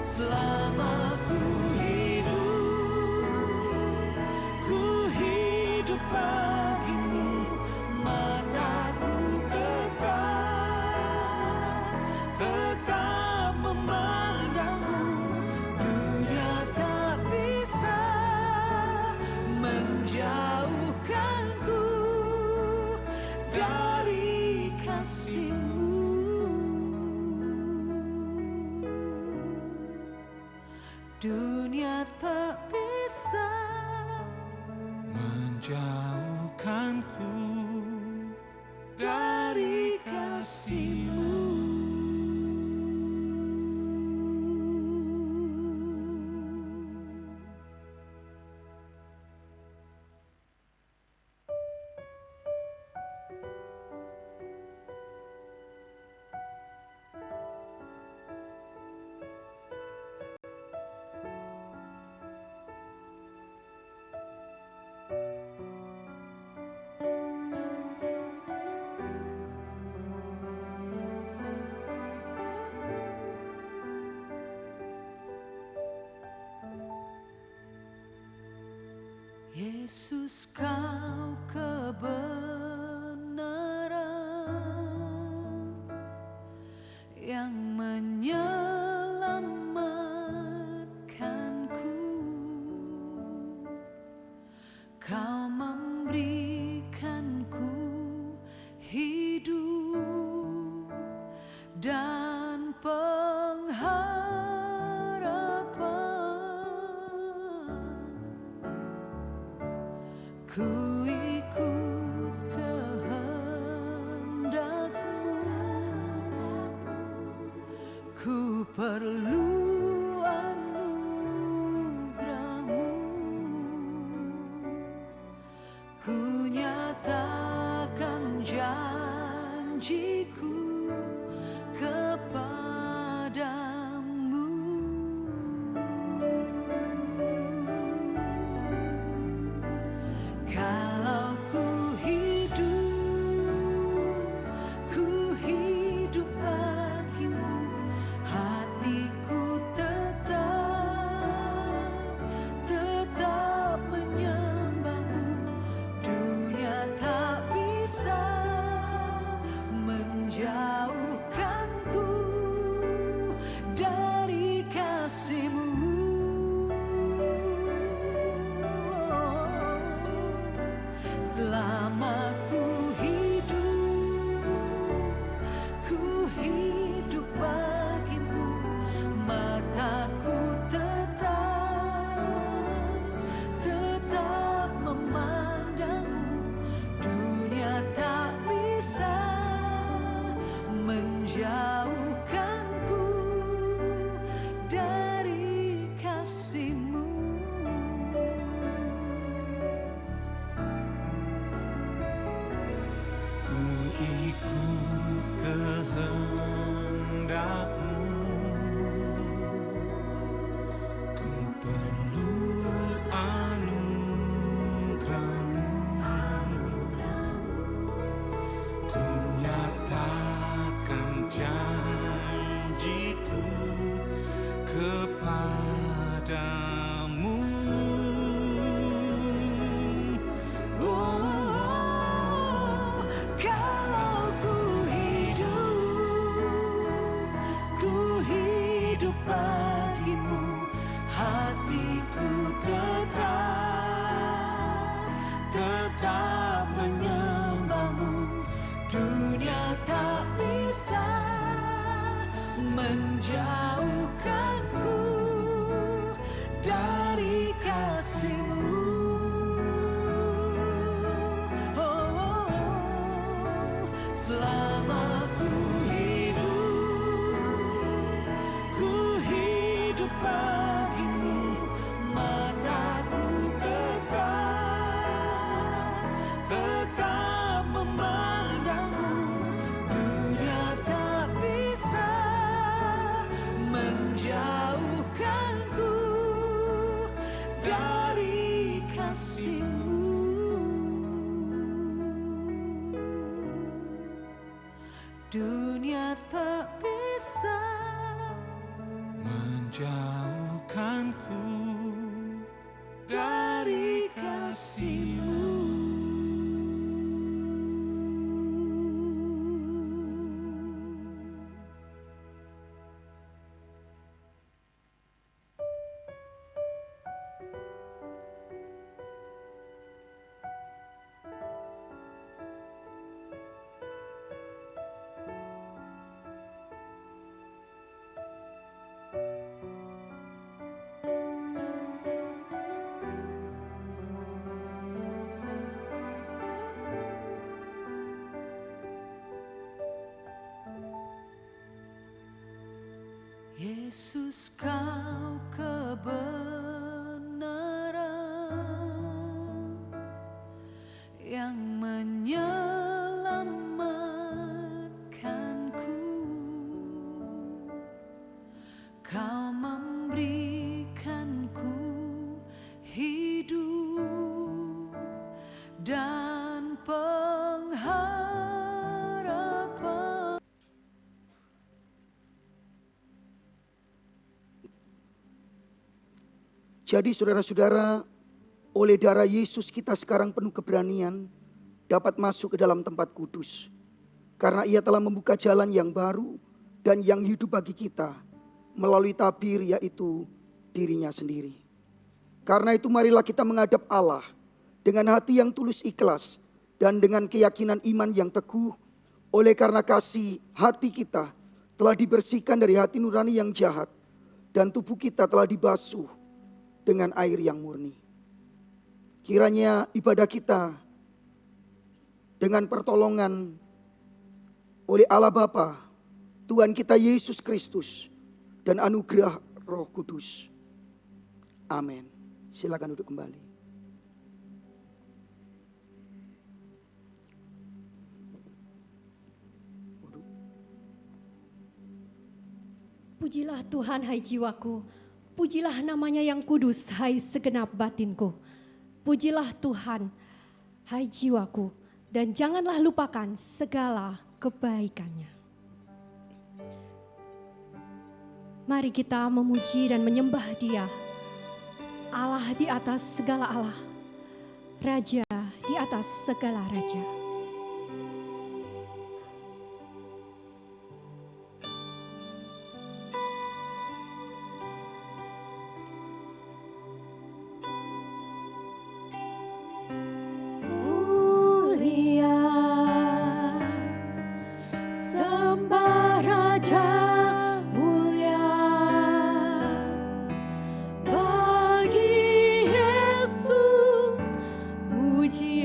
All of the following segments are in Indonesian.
Selama ku hidup bagimu, mataku tetap memandangmu. Dunia tak bisa menjauhkanku dari kasih-Mu. Dunia tak bisa menjauhkanku dari kasih-Mu. Yesus, Kau kebenaran yang menyelamatkanku. Kau memberikanku hidup dan pengharapan. Ku ikut kehendak-Mu, ku perlu anugerah-Mu. Ku nyatakan janjiku kepadamu. Kalau ku hidup bagimu, hatiku tetap menyembah-Mu. Dunia tak bisa menjauhkanku dari kasih-Mu. Selama ku hidup bagimu, mataku tetap memandangmu. Dunia tak bisa menjauhkanku dari kasih-Mu. Ikut kehendak-Mu, ku perlu anugerah-Mu. Ku nyatakan janjiku kepadamu. Hidup bagimu, hatiku tetap menyembah-Mu. Dunia tak bisa menjauhkanku dari kasih-Mu. Selama ku hidup bagimu, mataku tetap memandangmu. Dunia tak bisa menjauhkanku dari kasih-Mu. Dunia tak bisa menjauhkanku dari kasih-Mu. Yesus, Kau kebenaran yang menyelamatkanku. Kau memberikanku hidup dan pengharapan. Jadi saudara-saudara, oleh darah Yesus kita sekarang penuh keberanian dapat masuk ke dalam tempat kudus. Karena Ia telah membuka jalan yang baru dan yang hidup bagi kita melalui tabir, yaitu dirinya sendiri. Karena itu marilah kita menghadap Allah dengan hati yang tulus ikhlas dan dengan keyakinan iman yang teguh. Oleh karena kasih, hati kita telah dibersihkan dari hati nurani yang jahat dan tubuh kita telah dibasuh dengan air yang murni. Kiranya ibadah kita dengan pertolongan oleh Allah Bapa, Tuhan kita Yesus Kristus, dan anugerah Roh Kudus. Amin. Silakan duduk kembali. Pujilah Tuhan, hai jiwaku. Pujilah namanya yang kudus, hai segenap batinku. Pujilah Tuhan, hai jiwaku. Dan janganlah lupakan segala kebaikannya. Mari kita memuji dan menyembah Dia. Allah di atas segala Allah. Raja di atas segala raja.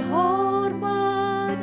Hormat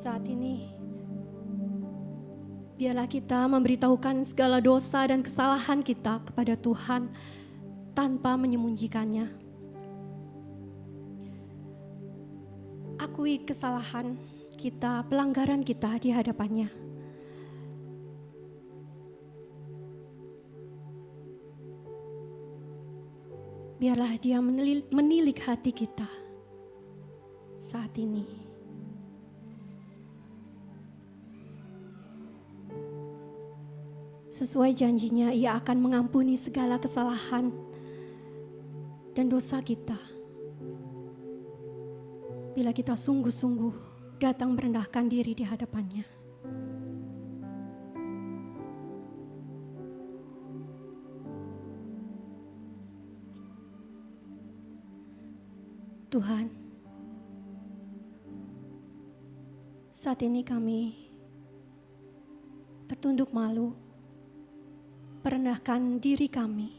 Saat ini, biarlah kita memberitahukan segala dosa dan kesalahan kita kepada Tuhan tanpa menyembunyikannya. Akui kesalahan kita, pelanggaran kita di hadapannya. Biarlah Dia menilik hati kita saat ini. Sesuai janjinya, Ia akan mengampuni segala kesalahan dan dosa kita. Bila kita sungguh-sungguh datang merendahkan diri di hadapannya. Tuhan, saat ini kami tertunduk malu, merendahkan diri kami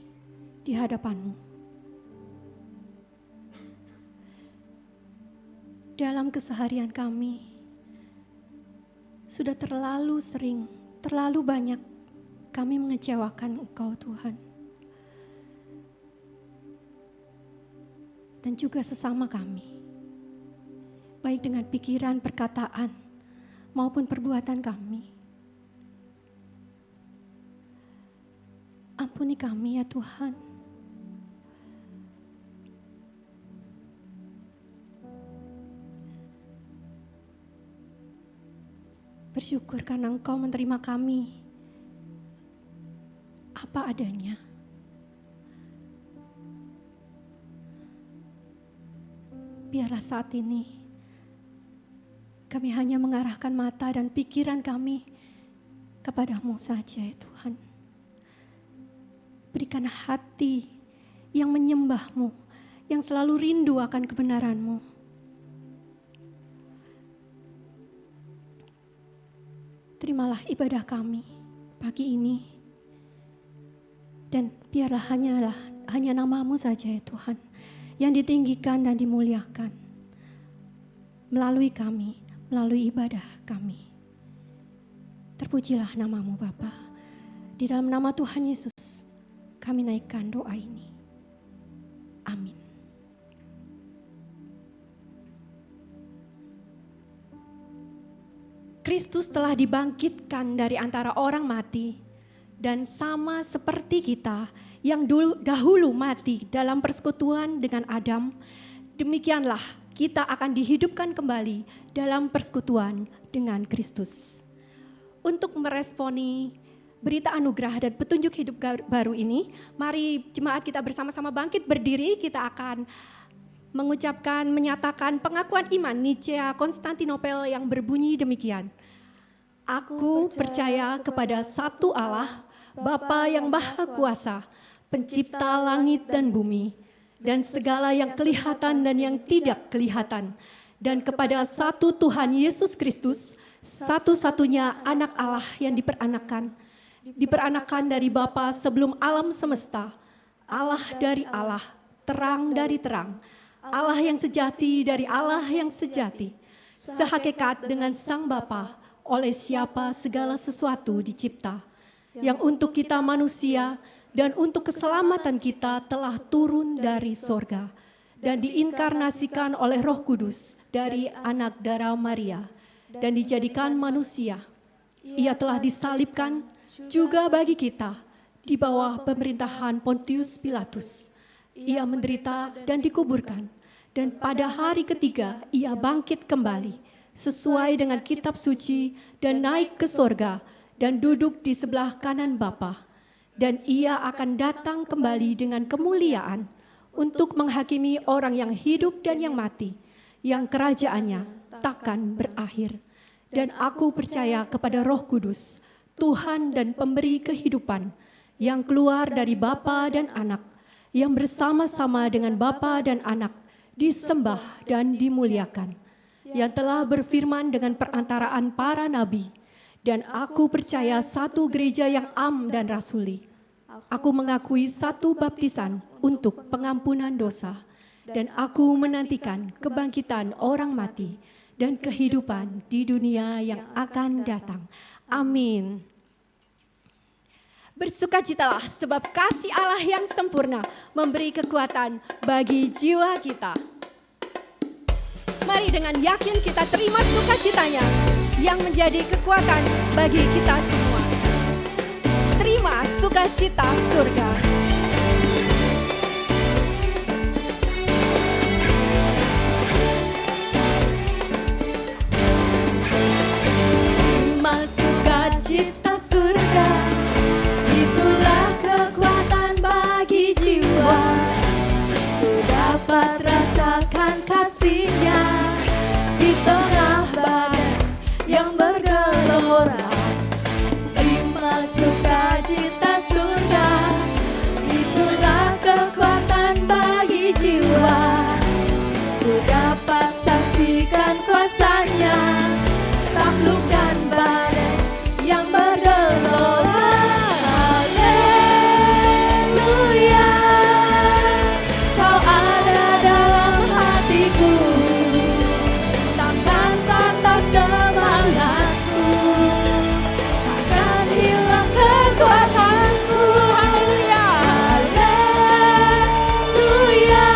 di hadapan-Mu. Dalam keseharian kami, sudah terlalu sering, terlalu banyak kami mengecewakan Engkau Tuhan. Dan juga sesama kami, baik dengan pikiran, perkataan, maupun perbuatan kami. Ampuni kami ya Tuhan. Bersyukur karena Engkau menerima kami apa adanya. Biarlah saat ini kami hanya mengarahkan mata dan pikiran kami kepada-Mu saja ya Tuhan. Berikan hati yang menyembah-Mu, yang selalu rindu akan kebenaran-Mu. Terimalah ibadah kami pagi ini. Dan biarlah hanya nama-Mu saja ya Tuhan, yang ditinggikan dan dimuliakan melalui kami, melalui ibadah kami. Terpujilah nama-Mu Bapa. Di dalam nama Tuhan Yesus, kami naikkan doa ini. Amin. Kristus telah dibangkitkan dari antara orang mati, dan sama seperti kita yang dahulu mati dalam persekutuan dengan Adam, demikianlah kita akan dihidupkan kembali dalam persekutuan dengan Kristus. Untuk meresponi berita anugerah dan petunjuk hidup baru ini, mari jemaat kita bersama-sama bangkit berdiri. Kita akan menyatakan pengakuan iman Nicea Konstantinopel yang berbunyi demikian. Aku percaya kepada satu Allah, Bapa yang Maha Kuasa, Pencipta langit dan bumi, dan segala yang kelihatan dan yang tidak kelihatan, dan kepada satu Tuhan Yesus Kristus, satu-satunya anak Allah yang diperanakan dari Bapa sebelum alam semesta, Allah dari Allah, terang dari terang, Allah yang sejati dari Allah yang sejati, sehakikat dengan Sang Bapa, oleh siapa segala sesuatu dicipta, yang untuk kita manusia dan untuk keselamatan kita telah turun dari sorga dan diinkarnasikan oleh Roh Kudus dari anak darah Maria dan dijadikan manusia. Ia telah disalibkan juga bagi kita di bawah pemerintahan Pontius Pilatus. Ia menderita dan dikuburkan, dan pada hari ketiga ia bangkit kembali sesuai dengan kitab suci dan naik ke sorga dan duduk di sebelah kanan Bapa. Dan ia akan datang kembali dengan kemuliaan untuk menghakimi orang yang hidup dan yang mati, yang kerajaannya takkan berakhir. Dan aku percaya kepada Roh Kudus, Tuhan dan pemberi kehidupan, yang keluar dari Bapa dan Anak, yang bersama-sama dengan Bapa dan Anak disembah dan dimuliakan, yang telah berfirman dengan perantaraan para nabi. Dan aku percaya satu gereja yang am dan rasuli. Aku mengakui satu baptisan untuk pengampunan dosa, dan aku menantikan kebangkitan orang mati dan kehidupan di dunia yang akan datang. Amin. Bersukacitalah sebab kasih Allah yang sempurna memberi kekuatan bagi jiwa kita. Mari dengan yakin kita terima sukacitanya yang menjadi kekuatan bagi kita semua. Terima sukacita surga. Terima sukacita surga, itulah kekuatan bagi jiwa. Ku dapat rasakan kasih-Nya di tengah badai yang bergelora. Terima sukacita surga, itulah kekuatan bagi jiwa. Ku dapat saksikan kuasa-Nya, taklukkan badai yang bergelora. Haleluya, Kau ada dalam hatiku, takkan patah semangatku, takkan hilang kekuatanku. Haleluya, haleluya,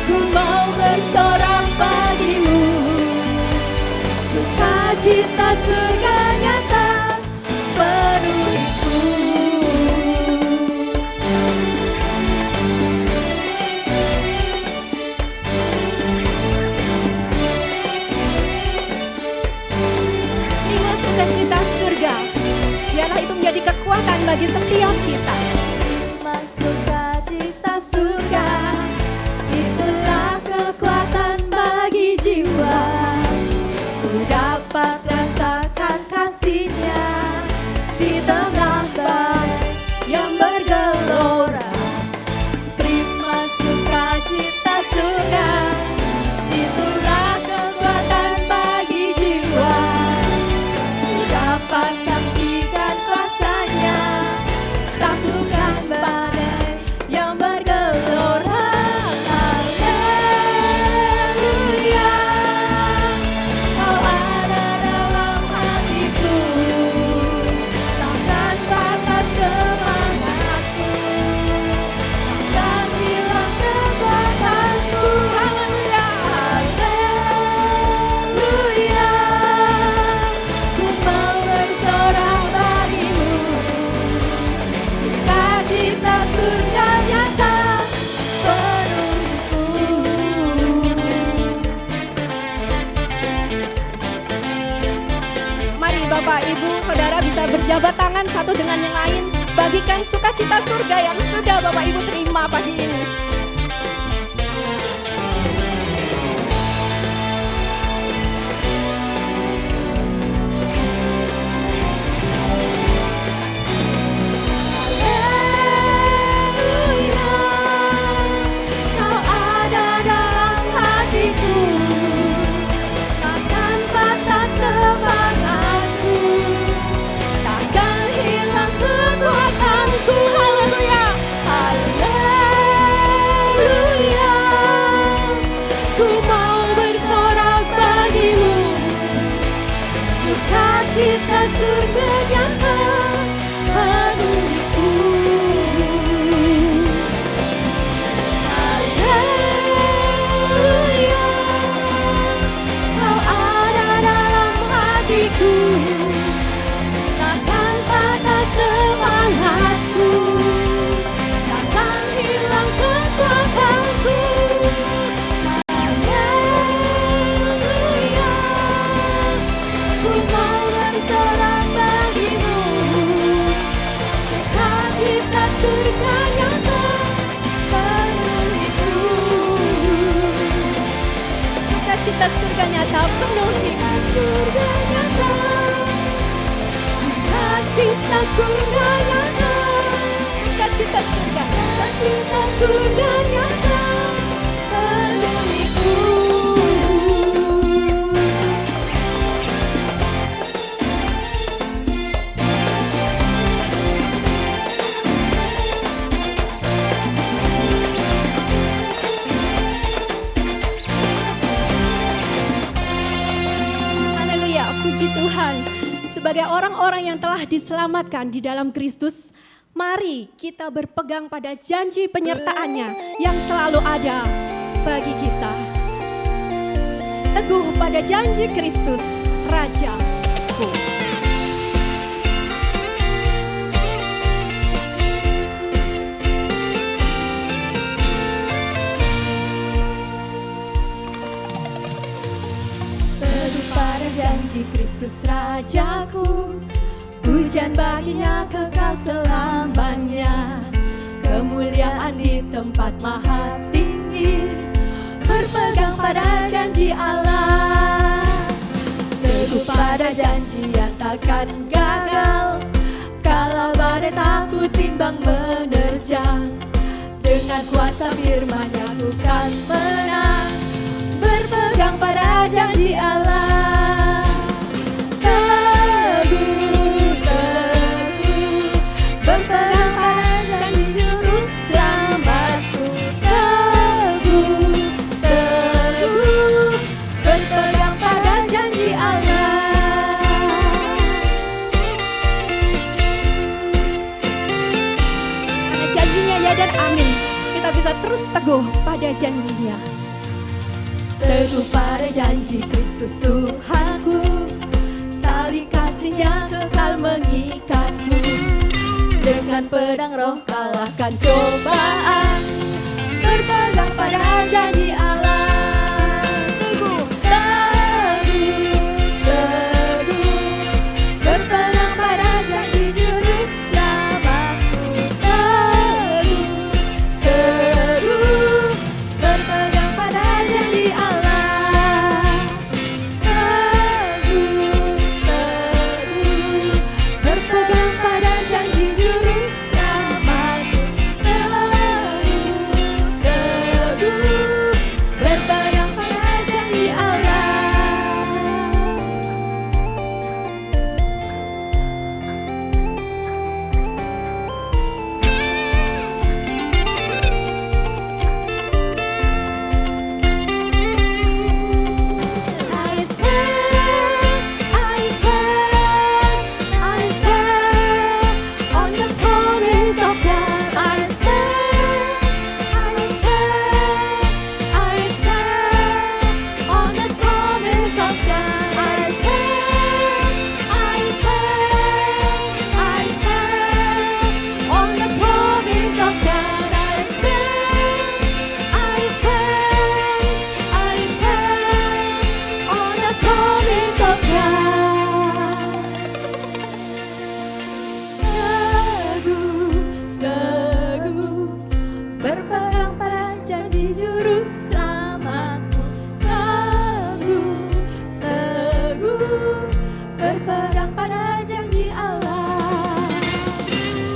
ku mau bersorak bagimu, sukacita surga nyata penuhiku. Terima sukacita surga, biarlah itu menjadi kekuatan bagi setiap kita. Terima sukacita surga, itulah kekuatan bagi jiwa. Ku dapat rasakan kasih-Nya di tengah badai yang bergelora. Terima sukacita surga, itulah kekuatan bagi jiwa. Ku dapat saksikan kuasa-Nya, taklukkan badai yang bergelora. Haleluya, Kau ada dalam hatiku, takkan patah semangatku, takkan hilang kekuatanku. Haleluya, haleluya, ku mau bersorak bagimu, sukacita surga nyata penuhiku. Mari Bapak, Ibu, Saudara bisa berjabat tangan satu dengan yang lain, bagikan sukacita surga yang sudah Bapak Ibu terima pagi ini. Haleluya, Kau ada dalam hatiku, takkan patah semangatku, takkan hilang kekuatanku. Haleluya, haleluya, ku mau bersorak bagimu, sukacita surga nyata penuhiku. Haleluya, Kau ada dalam hatiku, takkan patah semangatku, takkan hilang kekuatanku. Haleluya, ku mau bersorak bagimu, sukacita surga nyata penuhiku. Sukacita surga nyata penuhiku. Surga nyata, sukacita surga nyata, sukacita surga, sukacita surga nyata penuhiku. sebagai orang-orang yang telah diselamatkan di dalam Kristus, mari kita berpegang pada janji penyertaannya yang selalu ada bagi kita. Teguh pada janji Kristus, Rajaku. Teguh pada janji Kristus, Rajaku. Pujian baginya kekal selamanya. Kemuliaan di tempat maha tinggi. Berpegang pada janji Allah. Teguh pada janji yang takkan gagal. Kalau badai takut timbang menerjang, dengan kuasa firman-Nya ku kan menang. Berpegang pada janji Allah. Teguh, teguh, berpegang pada janji juru selamatku. Teguh, teguh, berpegang pada janji Allah. Karena janjinya ya dan amin, kita bisa terus teguh pada janjinya. Teguh pada janji Kristus Tuhanku, tali kasih-Nya kekal mengikatku. Dengan pedang roh kalahkan cobaan, berpegang pada janji Allah. Teguh, teguh, teguh, berpegang pada janji juru selamatku. Teguh, teguh, berpegang pada janji Allah. Teguh, teguh, berpegang pada janji juru selamatku. Teguh, teguh, berpegang pada janji Allah. I stand on the promise of God. I stand on the promise of God. I stand on the promise of God. I stand on the promise of God. Teguh, teguh, berpegang pada janji juru selamatku. Teguh, teguh, berpegang pada janji Allah.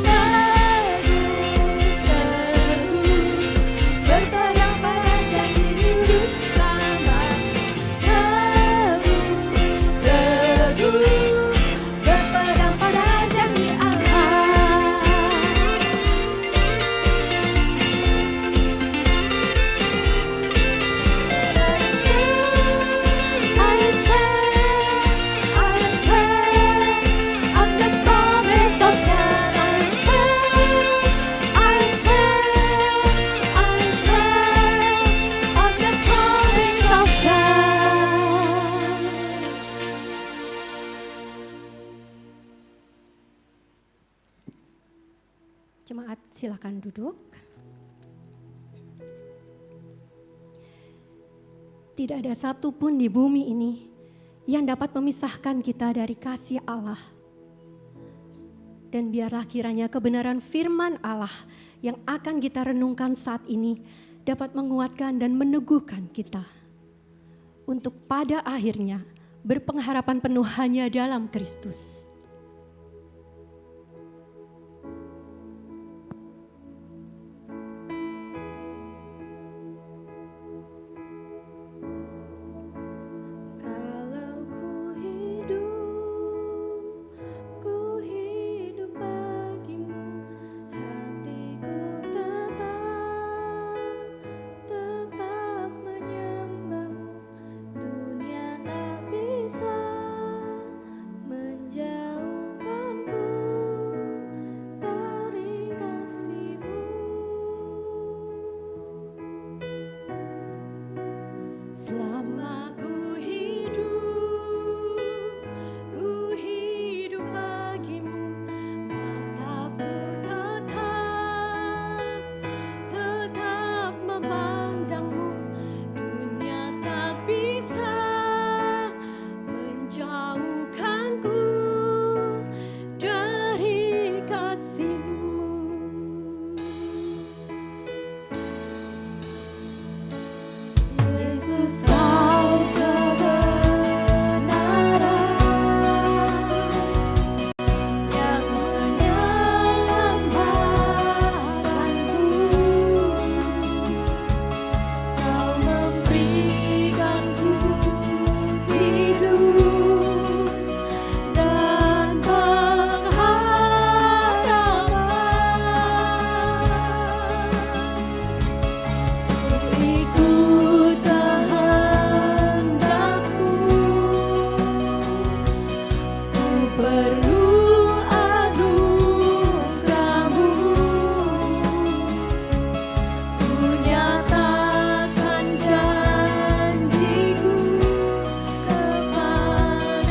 Teguh, teguh, berpegang pada janji juru selamatku. Teguh, teguh, berpegang pada janji Allah. I stand on the promise of God. I stand on the promise of God. Jemaat silakan duduk. Tidak ada satupun di bumi ini yang dapat memisahkan kita dari kasih Allah. Dan biarlah kiranya kebenaran firman Allah yang akan kita renungkan saat ini dapat menguatkan dan meneguhkan kita. Untuk pada akhirnya berpengharapan penuh hanya dalam Kristus. Kalau ku hidup bagimu, hatiku tetap menyembahmu. Dunia tak bisa menjauh. Yesus kau kebenaran yang menyelamatkanku. Kau memberikanku hidup dan pengharapan. Ku ikut kehendakmu, ku perlu anugerahmu. Ku nyatakan janjiku kepadamu.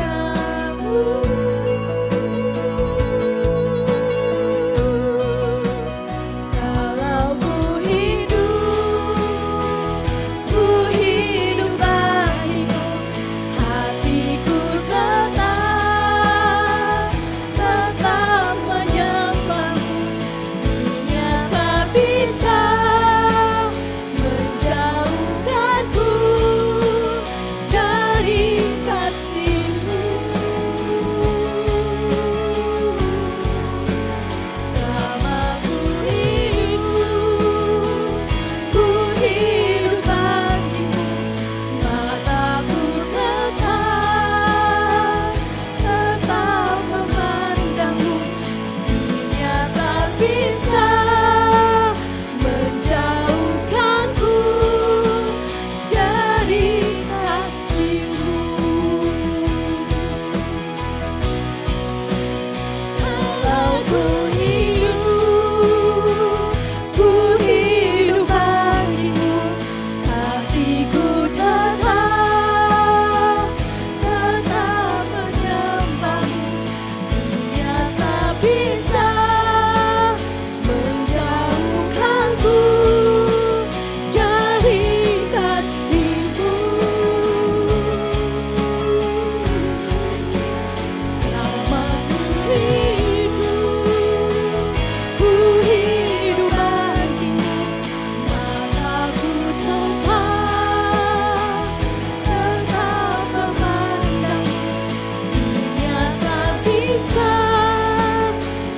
Kalau ku hidup bagimu, hatiku tetap menyembahmu. Dunia tak bisa menjauhkanku dari kasih-Mu. Selama ku hidup bagimu, mataku tetap memandangmu. Dunia tak bisa menjauhkanku dari kasih-Mu. Kalau ku hidup bagimu, hatiku tetap menyembahmu. Dunia tak bisa menjauhkanku dari kasih-Mu. Selama ku hidup bagimu, mataku tetap memandangmu. Dunia tak bisa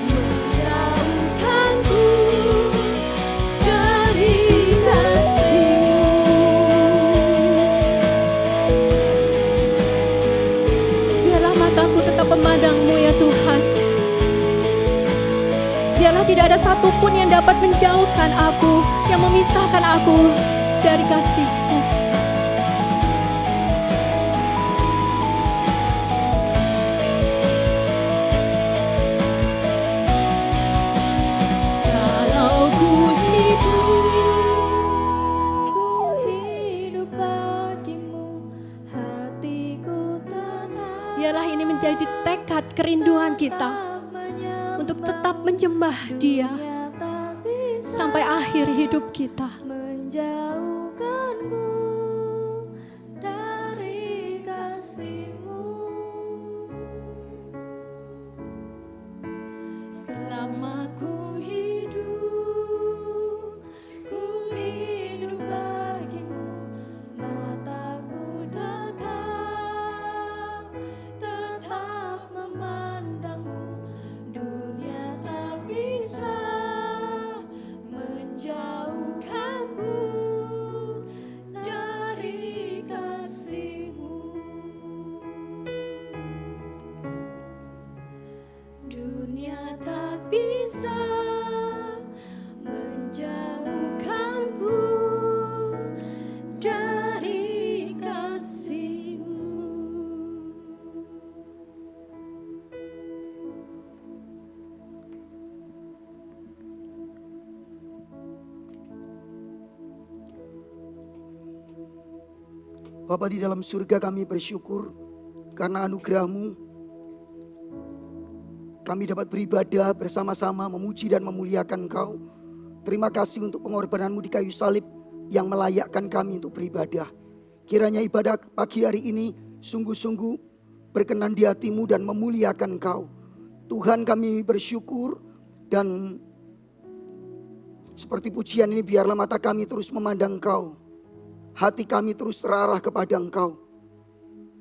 menjauhkanku dari kasih-Mu. Biarlah mataku tetap memandang-Mu ya Tuhan. Biarlah tidak ada satupun yang dapat menjauhkan aku, yang memisahkan aku dari kasih-Mu. Kalau ku hidup bagimu, hatiku tetap Biarlah ini menjadi tekad kerinduan kita untuk tetap menyembah Dia Dunia tak bisa sampai akhir hidup kita. menjauhkanku dari kasih-Mu. Selama ku hidup bagimu, mataku tetap memandangmu. Dunia tak bisa menjauhkanku dari kasih-Mu. Dunia tak bisa menjauhkanku dari kasih-Mu. Bapa di dalam surga, kami bersyukur karena anugerah-Mu. Kami dapat beribadah bersama-sama memuji dan memuliakan Engkau. Terima kasih untuk pengorbanan-Mu di kayu salib yang melayakkan kami untuk beribadah. Kiranya ibadah pagi hari ini sungguh-sungguh berkenan di hati-Mu dan memuliakan Engkau. Tuhan, kami bersyukur dan seperti pujian ini biarlah mata kami terus memandang Engkau. hati kami terus terarah kepada Engkau.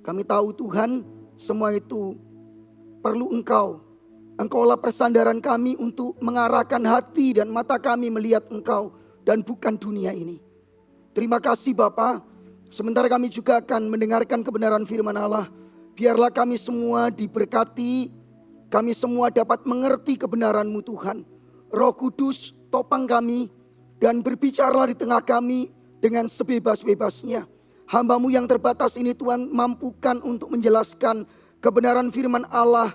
Kami tahu Tuhan, semua itu perlu Engkau. Engkaulah persandaran kami untuk mengarahkan hati dan mata kami melihat Engkau dan bukan dunia ini. Terima kasih Bapa. Sementara kami juga akan mendengarkan kebenaran firman Allah. Biarlah kami semua diberkati. Kami semua dapat mengerti kebenaran-Mu Tuhan. Roh Kudus topang kami dan berbicaralah di tengah kami dengan sebebas-bebasnya. Hamba-Mu yang terbatas ini Tuhan mampukan untuk menjelaskan kebenaran firman Allah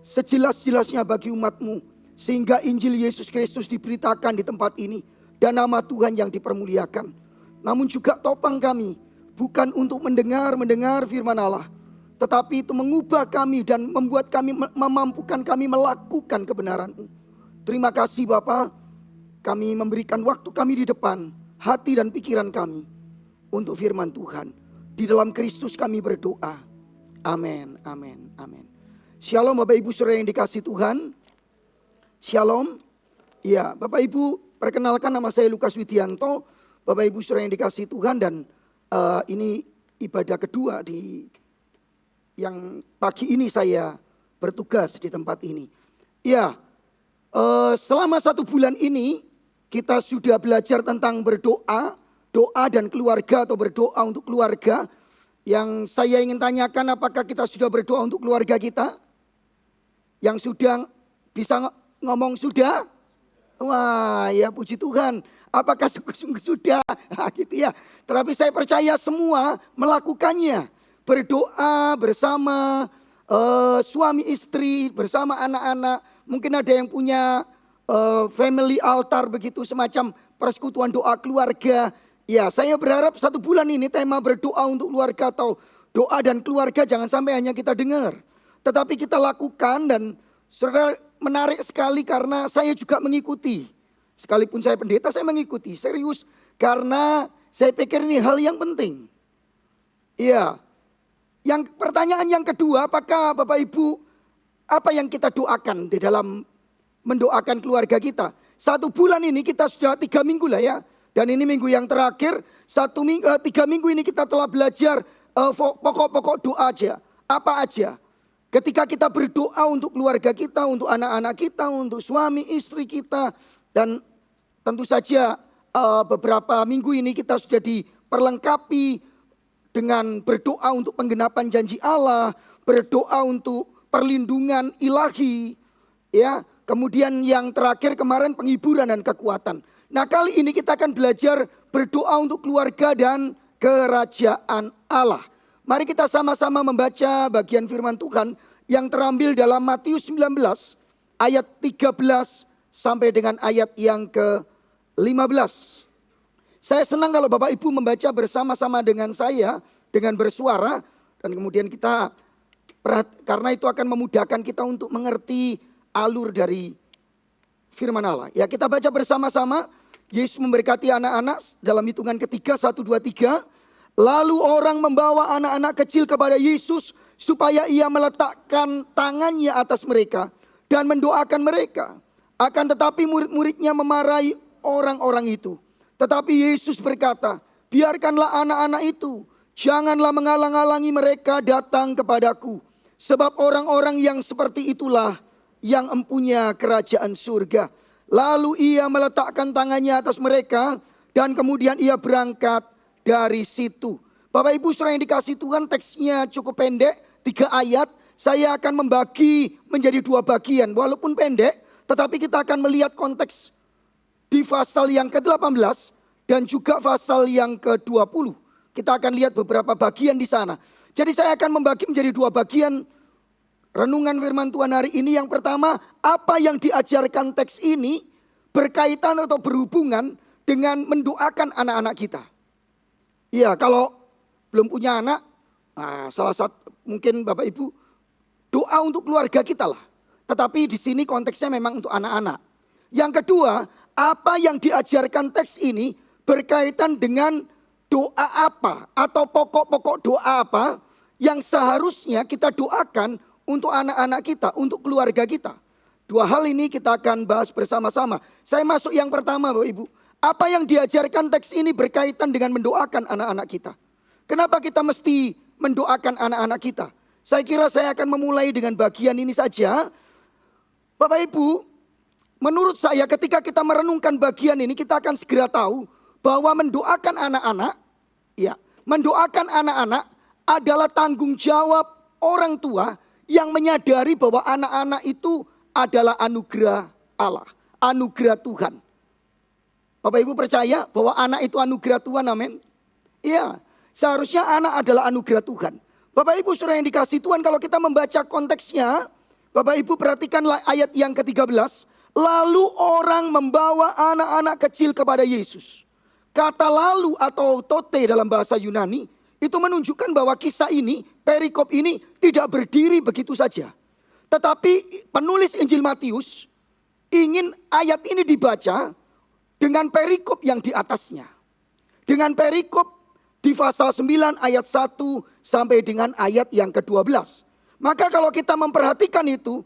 sejelas-jelasnya bagi umat-Mu. Sehingga Injil Yesus Kristus diberitakan di tempat ini. Dan nama Tuhan yang dipermuliakan. Namun juga topang kami. Bukan untuk mendengar firman Allah. Tetapi itu mengubah kami dan membuat kami, memampukan kami melakukan kebenaran-Mu. Terima kasih Bapa. Kami memberikan waktu kami di depan. Hati dan pikiran kami. Untuk firman Tuhan. Di dalam Kristus kami berdoa. Amin, amin, amin. Shalom Bapak Ibu Saudara yang dikasihi Tuhan. Shalom. Ya, Bapak Ibu, perkenalkan nama saya Lukas Widianto. Bapak Ibu Saudara yang dikasihi Tuhan, dan ini ibadah kedua yang pagi ini saya bertugas di tempat ini. Ya, selama 1 bulan ini kita sudah belajar tentang berdoa, doa dan keluarga atau berdoa untuk keluarga. Yang saya ingin tanyakan, apakah kita sudah berdoa untuk keluarga kita? Yang sudah bisa ngomong sudah? Wah, ya puji Tuhan. Apakah sungguh-sungguh sudah? Nah, gitu ya. Tetapi saya percaya semua melakukannya. Berdoa bersama suami istri, bersama anak-anak. Mungkin ada yang punya family altar begitu, semacam persekutuan doa keluarga. Ya, saya berharap 1 bulan ini tema berdoa untuk keluarga atau doa dan keluarga jangan sampai hanya kita dengar. Tetapi kita lakukan, dan saudara, menarik sekali karena saya juga mengikuti. Sekalipun saya pendeta, saya mengikuti serius. Karena saya pikir ini hal yang penting. Iya. Yang pertanyaan yang kedua, apakah Bapak Ibu, apa yang kita doakan di dalam mendoakan keluarga kita? 1 bulan ini kita sudah 3 minggu lah ya. Dan ini minggu yang terakhir, 3 minggu ini kita telah belajar pokok-pokok doa aja. Apa aja? Ketika kita berdoa untuk keluarga kita, untuk anak-anak kita, untuk suami istri kita. Dan tentu saja beberapa minggu ini kita sudah diperlengkapi dengan berdoa untuk penggenapan janji Allah. Berdoa untuk perlindungan ilahi. Ya, kemudian yang terakhir kemarin penghiburan dan kekuatan. Nah, kali ini kita akan belajar berdoa untuk keluarga dan kerajaan Allah. Mari kita sama-sama membaca bagian firman Tuhan yang terambil dalam Matius 19 ayat 13 sampai dengan ayat yang ke-15. Saya senang kalau Bapak Ibu membaca bersama-sama dengan saya dengan bersuara, dan kemudian kita karena itu akan memudahkan kita untuk mengerti alur dari firman Allah. Ya, kita baca bersama-sama. Yesus memberkati anak-anak dalam hitungan ketiga, 1, 2, 3. Lalu orang membawa anak-anak kecil kepada Yesus supaya ia meletakkan tangannya atas mereka dan mendoakan mereka. Akan tetapi murid-muridnya memarahi orang-orang itu. Tetapi Yesus berkata, biarkanlah anak-anak itu, janganlah menghalang-halangi mereka datang kepadaku. Sebab orang-orang yang seperti itulah yang empunya kerajaan surga. Lalu ia meletakkan tangannya atas mereka dan kemudian ia berangkat dari situ. Bapak Ibu saudara yang dikasihi Tuhan, teksnya cukup pendek, 3 ayat. Saya akan membagi menjadi 2 bagian. Walaupun pendek, tetapi kita akan melihat konteks di pasal yang ke-18 dan juga pasal yang ke-20. Kita akan lihat beberapa bagian di sana. Jadi saya akan membagi menjadi 2 bagian renungan firman Tuhan hari ini. Yang pertama, apa yang diajarkan teks ini berkaitan atau berhubungan dengan mendoakan anak-anak kita. Iya, kalau belum punya anak, nah salah satu mungkin Bapak Ibu doa untuk keluarga kita lah. Tetapi di sini konteksnya memang untuk anak-anak. Yang kedua, apa yang diajarkan teks ini berkaitan dengan doa apa atau pokok-pokok doa apa yang seharusnya kita doakan untuk anak-anak kita, untuk keluarga kita. 2 hal ini kita akan bahas bersama-sama. Saya masuk yang pertama Bapak Ibu. Apa yang diajarkan teks ini berkaitan dengan mendoakan anak-anak kita. Kenapa kita mesti mendoakan anak-anak kita? Saya kira saya akan memulai dengan bagian ini saja. Bapak Ibu, menurut saya ketika kita merenungkan bagian ini, kita akan segera tahu bahwa mendoakan anak-anak, ya, mendoakan anak-anak adalah tanggung jawab orang tua yang menyadari bahwa anak-anak itu adalah anugerah Allah, anugerah Tuhan. Bapak Ibu percaya bahwa anak itu anugerah Tuhan, amin? Iya, seharusnya anak adalah anugerah Tuhan. Bapak Ibu saudara yang dikasih Tuhan, kalau kita membaca konteksnya, Bapak Ibu perhatikanlah ayat yang ke-13. Lalu orang membawa anak-anak kecil kepada Yesus. Kata lalu atau tote dalam bahasa Yunani, itu menunjukkan bahwa kisah ini, perikop ini tidak berdiri begitu saja. Tetapi penulis Injil Matius ingin ayat ini dibaca dengan perikop yang di atasnya. Dengan perikop di pasal 9 ayat 1 sampai dengan ayat yang ke-12. Maka kalau kita memperhatikan itu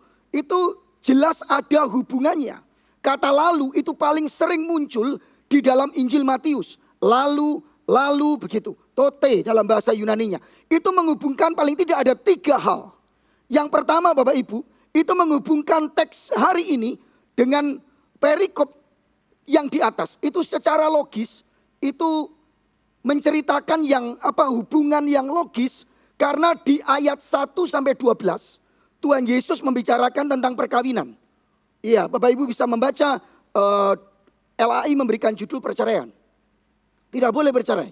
jelas ada hubungannya. Kata lalu itu paling sering muncul di dalam Injil Matius. Lalu begitu. Tote dalam bahasa Yunaninya. Itu menghubungkan paling tidak ada 3 hal. Yang pertama Bapak Ibu, itu menghubungkan teks hari ini dengan perikop yang di atas. Itu secara logis, itu menceritakan hubungan yang logis. Karena di ayat 1 sampai 12, Tuhan Yesus membicarakan tentang perkawinan. Iya, Bapak Ibu bisa membaca LAI memberikan judul perceraian. Tidak boleh bercerai.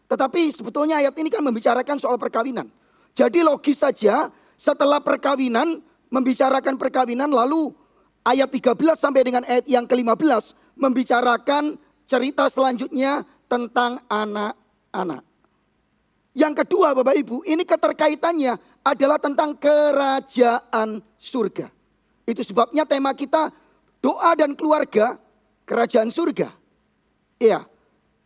Tetapi sebetulnya ayat ini kan membicarakan soal perkawinan. Jadi logis saja setelah perkawinan, membicarakan perkawinan, lalu ayat 13 sampai dengan ayat yang ke-15 membicarakan cerita selanjutnya tentang anak-anak. Yang kedua Bapak Ibu, ini keterkaitannya adalah tentang kerajaan surga. Itu sebabnya tema kita doa dan keluarga kerajaan surga. Iya,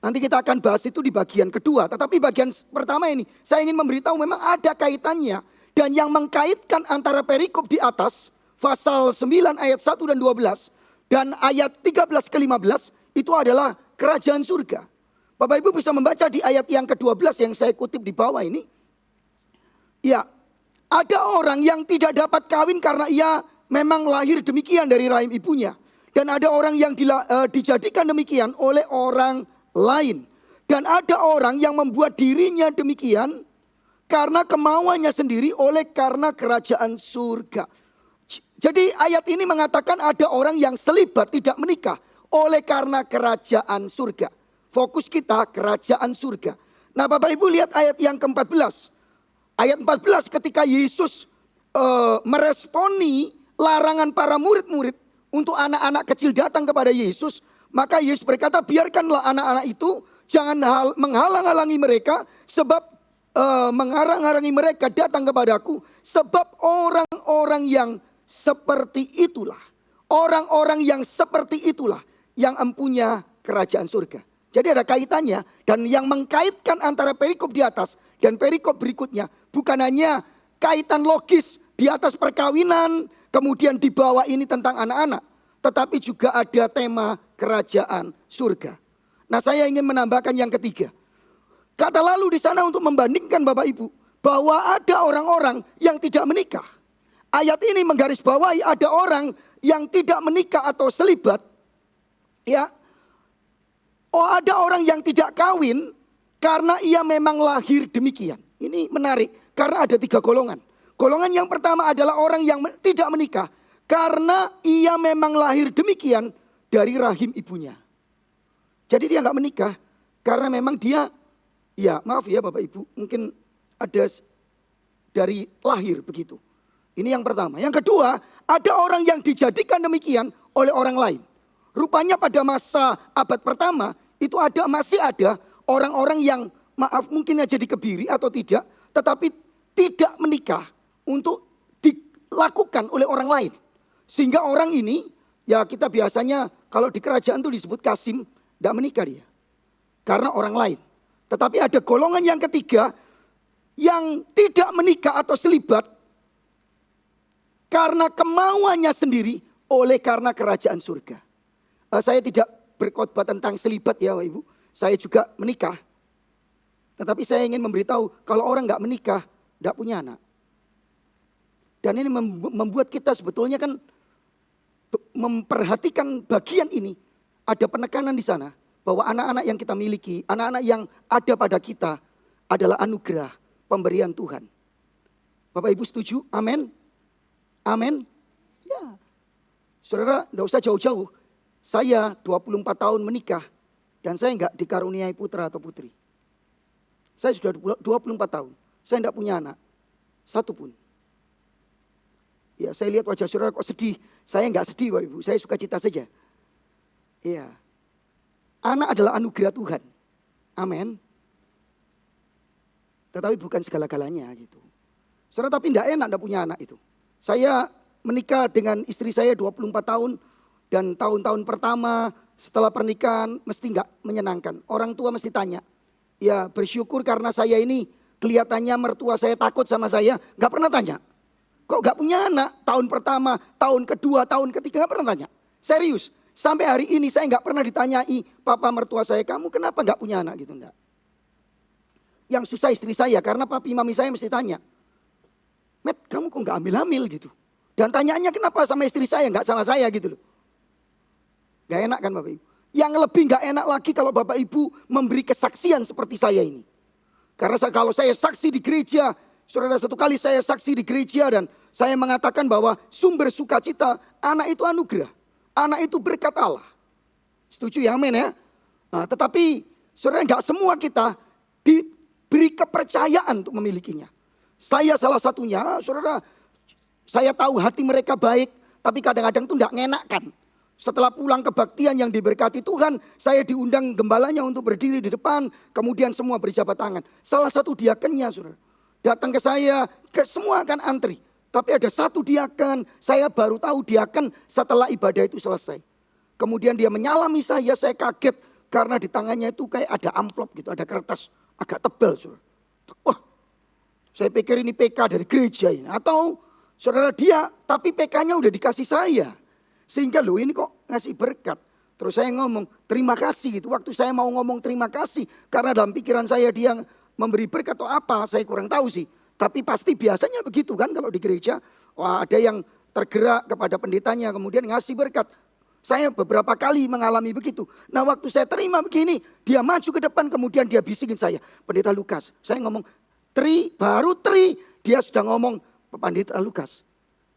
nanti kita akan bahas itu di bagian kedua. Tetapi bagian pertama ini saya ingin memberitahu memang ada kaitannya. Dan yang mengkaitkan antara perikop di atas, pasal 9 ayat 1 dan 12. Dan ayat 13 ke 15 itu adalah kerajaan surga. Bapak Ibu bisa membaca di ayat yang ke-12 yang saya kutip di bawah ini. Ya, ada orang yang tidak dapat kawin karena ia memang lahir demikian dari rahim ibunya. Dan ada orang yang dijadikan demikian oleh orang lain. Dan ada orang yang membuat dirinya demikian karena kemauannya sendiri karena kerajaan surga. Jadi ayat ini mengatakan ada orang yang selibat tidak menikah oleh karena kerajaan surga. Fokus kita kerajaan surga. Nah Bapak Ibu lihat ayat yang ke-14. Ayat 14 ketika Yesus meresponi larangan para murid-murid untuk anak-anak kecil datang kepada Yesus. Maka Yesus berkata biarkanlah anak-anak itu jangan menghalang-halangi mereka. Sebab menghalang-halangi mereka datang kepadaku. Sebab orang-orang yang seperti itulah. Orang-orang yang seperti itulah yang empunya kerajaan surga. Jadi ada kaitannya dan yang mengkaitkan antara perikop di atas dan perikop berikutnya bukan hanya kaitan logis di atas perkawinan kemudian di bawah ini tentang anak-anak. Tetapi juga ada tema kerajaan surga. Nah saya ingin menambahkan yang ketiga. Kata lalu di sana untuk membandingkan Bapak Ibu bahwa ada orang-orang yang tidak menikah. Ayat ini menggarisbawahi ada orang yang tidak menikah atau selibat. Ya. Oh ada orang yang tidak kawin karena ia memang lahir demikian. Ini menarik karena ada 3 golongan. Golongan yang pertama adalah orang yang tidak menikah karena ia memang lahir demikian dari rahim ibunya. Jadi dia nggak menikah karena memang dia, ya maaf ya Bapak Ibu, mungkin ada dari lahir begitu. Ini yang pertama. Yang kedua, ada orang yang dijadikan demikian oleh orang lain. Rupanya pada masa abad pertama itu masih ada orang-orang yang maaf mungkin aja dikebiri atau tidak, tetapi tidak menikah untuk dilakukan oleh orang lain. Sehingga orang ini, ya kita biasanya kalau di kerajaan itu disebut kasim, tidak menikah dia. Karena orang lain. Tetapi ada golongan yang ketiga yang tidak menikah atau selibat karena kemauannya sendiri karena kerajaan surga. Saya tidak berkhotbah tentang selibat ya Bapak Ibu. Saya juga menikah. Tetapi saya ingin memberitahu kalau orang nggak menikah, nggak punya anak. Dan ini membuat kita sebetulnya kan memperhatikan bagian ini. Ada penekanan di sana bahwa anak-anak yang kita miliki, anak-anak yang ada pada kita adalah anugerah pemberian Tuhan. Bapak Ibu setuju? Amin. Amin. Ya. Saudara, enggak usah jauh-jauh. Saya 24 tahun menikah dan saya enggak dikaruniai putra atau putri. Saya sudah 24 tahun. Saya enggak punya anak. Satu pun. Ya, saya lihat wajah saudara kok sedih. Saya enggak sedih Bapak Ibu. Saya suka cita saja. Iya. Anak adalah anugerah Tuhan. Amin. Tetapi bukan segala-galanya gitu. Saudara, tapi enggak enak enggak punya anak itu. Saya menikah dengan istri saya 24 tahun. Dan tahun-tahun pertama setelah pernikahan mesti enggak menyenangkan. Orang tua mesti tanya. Ya bersyukur karena saya ini kelihatannya mertua saya takut sama saya. Enggak pernah tanya. Kok enggak punya anak? Tahun pertama, tahun kedua, tahun ketiga enggak pernah tanya. Serius. Sampai hari ini saya enggak pernah ditanyai papa mertua saya, kamu kenapa enggak punya anak gitu enggak. Yang susah istri saya karena papi mami saya mesti tanya. Met, kamu kok enggak hamil-hamil gitu. Dan tanyaannya kenapa sama istri saya enggak sama saya gitu loh. Enggak enak kan Bapak Ibu. Yang lebih enggak enak lagi kalau Bapak Ibu memberi kesaksian seperti saya ini. Karena kalau saya saksi di gereja, saudara, satu kali saya saksi di gereja dan saya mengatakan bahwa sumber sukacita anak itu anugerah. Anak itu berkat Allah. Setuju ya, amin ya. Nah, tetapi saudara enggak semua kita diberi kepercayaan untuk memilikinya. Saya salah satunya, saudara, saya tahu hati mereka baik, tapi kadang-kadang itu enggak ngenakkan. Setelah pulang kebaktian yang diberkati Tuhan, saya diundang gembalanya untuk berdiri di depan, kemudian semua berjabat tangan. Salah satu diakennya, saudara, datang ke saya, semua akan antri. Tapi ada satu diaken, saya baru tahu diaken setelah ibadah itu selesai. Kemudian dia menyalami saya kaget karena di tangannya itu kayak ada amplop gitu, ada kertas agak tebal, saudara. Wah, saya pikir ini PK dari gereja ini. Atau saudara dia, tapi PK-nya udah dikasih saya. Sehingga loh ini kok ngasih berkat. Terus saya ngomong terima kasih gitu. Waktu saya mau ngomong terima kasih. Karena dalam pikiran saya dia memberi berkat atau apa. Saya kurang tahu sih. Tapi pasti biasanya begitu kan kalau di gereja. Wah, ada yang tergerak kepada pendetanya kemudian ngasih berkat. Saya beberapa kali mengalami begitu. Nah waktu saya terima begini. Dia maju ke depan kemudian dia bisikin saya. Pendeta Lukas. Saya ngomong baru dia sudah ngomong Pendeta Lukas.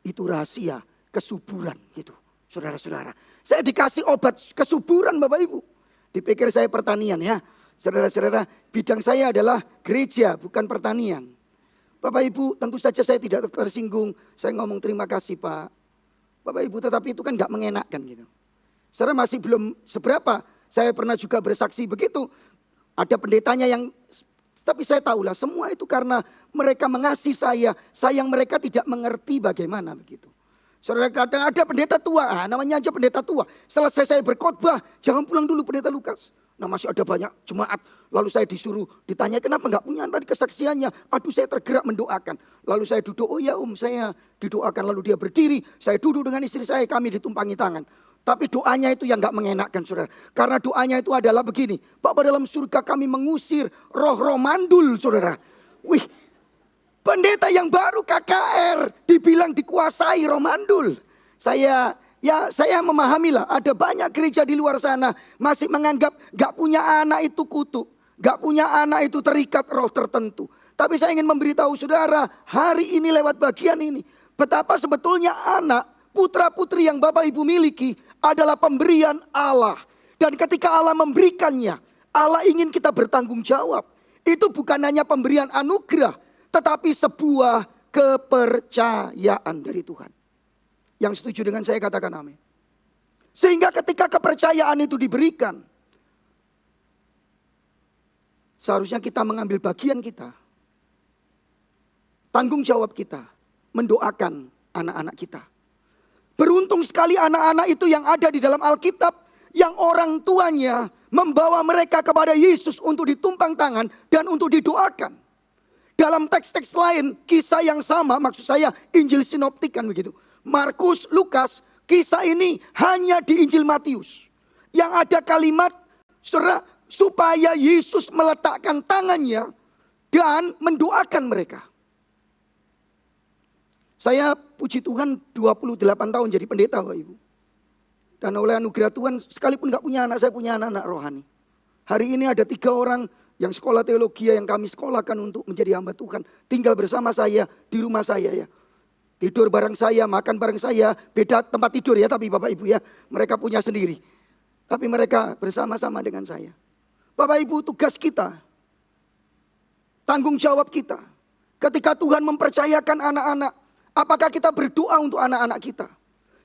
Itu rahasia kesuburan gitu. Saudara-saudara, saya dikasih obat kesuburan Bapak Ibu. Dipikir saya pertanian ya. Saudara-saudara, bidang saya adalah gereja bukan pertanian. Bapak Ibu tentu saja saya tidak tersinggung. Saya ngomong terima kasih Pak. Bapak Ibu tetapi itu kan gak mengenakkan gitu. Saudara masih belum seberapa. Saya pernah juga bersaksi begitu. Ada pendetanya yang, tapi saya tahulah semua itu karena mereka mengasihi saya. Sayang mereka tidak mengerti bagaimana begitu. Saudara, kadang ada pendeta tua, namanya aja pendeta tua. Selesai saya berkhotbah, jangan pulang dulu Pendeta Lukas. Nah masih ada banyak jemaat. Lalu saya disuruh ditanya kenapa enggak punya tadi kesaksiannya. Aduh saya tergerak mendoakan. Lalu saya duduk, oh ya saya didoakan. Lalu dia berdiri, saya duduk dengan istri saya, kami ditumpangi tangan. Tapi doanya itu yang enggak mengenakkan saudara. Karena doanya itu adalah begini. Bapa dalam surga kami mengusir roh-roh mandul saudara. Wih. Pendeta yang baru KKR dibilang dikuasai roh mandul. Saya memahami lah ada banyak gereja di luar sana masih menganggap gak punya anak itu kutuk. Gak punya anak itu terikat roh tertentu. Tapi saya ingin memberitahu saudara hari ini lewat bagian ini. Betapa sebetulnya anak putra putri yang Bapak Ibu miliki adalah pemberian Allah. Dan ketika Allah memberikannya, Allah ingin kita bertanggung jawab. Itu bukan hanya pemberian anugerah. Tetapi sebuah kepercayaan dari Tuhan. Yang setuju dengan saya katakan amin. Sehingga ketika kepercayaan itu diberikan. Seharusnya kita mengambil bagian kita. Tanggung jawab kita. Mendoakan anak-anak kita. Beruntung sekali anak-anak itu yang ada di dalam Alkitab. Yang orang tuanya membawa mereka kepada Yesus untuk ditumpang tangan dan untuk didoakan. Dalam teks-teks lain, kisah yang sama, maksud saya Injil sinoptik kan begitu. Markus, Lukas, kisah ini hanya di Injil Matius. Yang ada kalimat, saudara, supaya Yesus meletakkan tangannya dan mendoakan mereka. Saya puji Tuhan 28 tahun jadi pendeta Bapak Ibu. Dan oleh anugerah Tuhan sekalipun gak punya anak, saya punya anak-anak rohani. Hari ini ada 3 orang yang sekolah teologi yang kami sekolahkan untuk menjadi hamba Tuhan. Tinggal bersama saya di rumah saya ya. Tidur bareng saya, makan bareng saya. Beda tempat tidur ya tapi Bapak Ibu ya. Mereka punya sendiri. Tapi mereka bersama-sama dengan saya. Bapak Ibu, tugas kita. Tanggung jawab kita. Ketika Tuhan mempercayakan anak-anak. Apakah kita berdoa untuk anak-anak kita?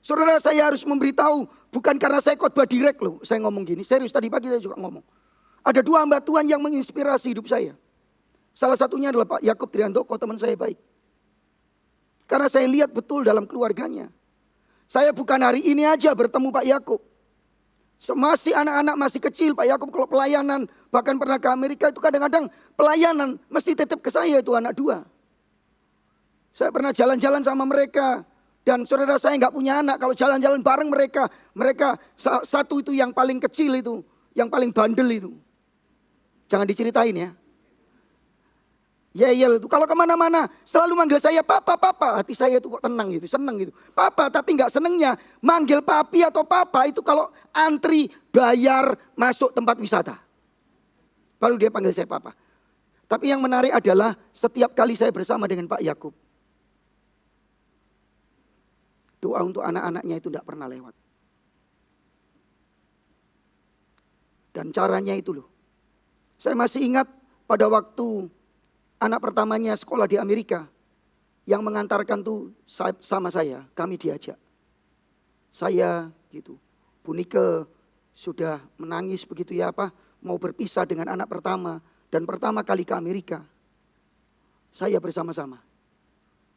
Saudara, saya harus memberitahu. Bukan karena saya khotbah direct loh. Saya ngomong gini. Serius, tadi pagi saya juga ngomong. Ada 2 hamba Tuhan yang menginspirasi hidup saya. Salah satunya adalah Pak Yakub Triandoko, teman saya baik. Karena saya lihat betul dalam keluarganya. Saya bukan hari ini aja bertemu Pak Yakub. Masih anak-anak masih kecil Pak Yakub kalau pelayanan. Bahkan pernah ke Amerika itu kadang-kadang pelayanan mesti titip ke saya itu anak 2. Saya pernah jalan-jalan sama mereka. Dan saudara saya nggak punya anak. Kalau jalan-jalan bareng mereka. Mereka satu itu yang paling kecil itu. Yang paling bandel itu. Jangan diceritain ya. Yel itu. Kalau kemana-mana selalu manggil saya papa, papa. Hati saya itu kok tenang gitu, seneng gitu. Papa, tapi nggak senengnya manggil papi atau papa itu kalau antri bayar masuk tempat wisata. Baru dia panggil saya papa. Tapi yang menarik adalah setiap kali saya bersama dengan Pak Yakub. Doa untuk anak-anaknya itu tidak pernah lewat. Dan caranya itu loh. Saya masih ingat pada waktu anak pertamanya sekolah di Amerika. Yang mengantarkan tuh sama saya, kami diajak. Saya gitu. Bu Nike sudah menangis begitu ya apa. Mau berpisah dengan anak pertama. Dan pertama kali ke Amerika. Saya bersama-sama.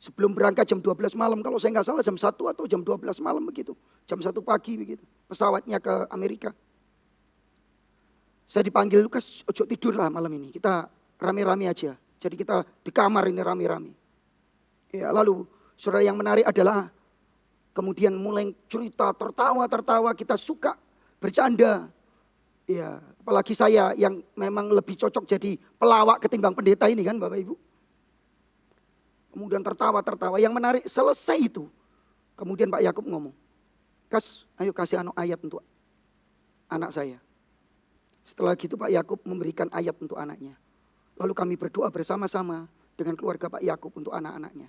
Sebelum berangkat jam 12 malam. Kalau saya nggak salah jam 1 atau jam 12 malam begitu. Jam 1 pagi begitu. Pesawatnya ke Amerika. Saya dipanggil, Lukas, ojo tidur lah malam ini. Kita rame-rame aja. Jadi kita di kamar ini rame-rame. Ya, lalu saudara yang menarik adalah kemudian mulai cerita, tertawa, kita suka bercanda. Ya, apalagi saya yang memang lebih cocok jadi pelawak ketimbang pendeta ini kan Bapak Ibu. Kemudian tertawa. Yang menarik selesai itu. Kemudian Pak Yakub ngomong, Kas, ayo kasih ayat untuk anak saya. Setelah gitu Pak Yakub memberikan ayat untuk anaknya. Lalu kami berdoa bersama-sama dengan keluarga Pak Yakub untuk anak-anaknya.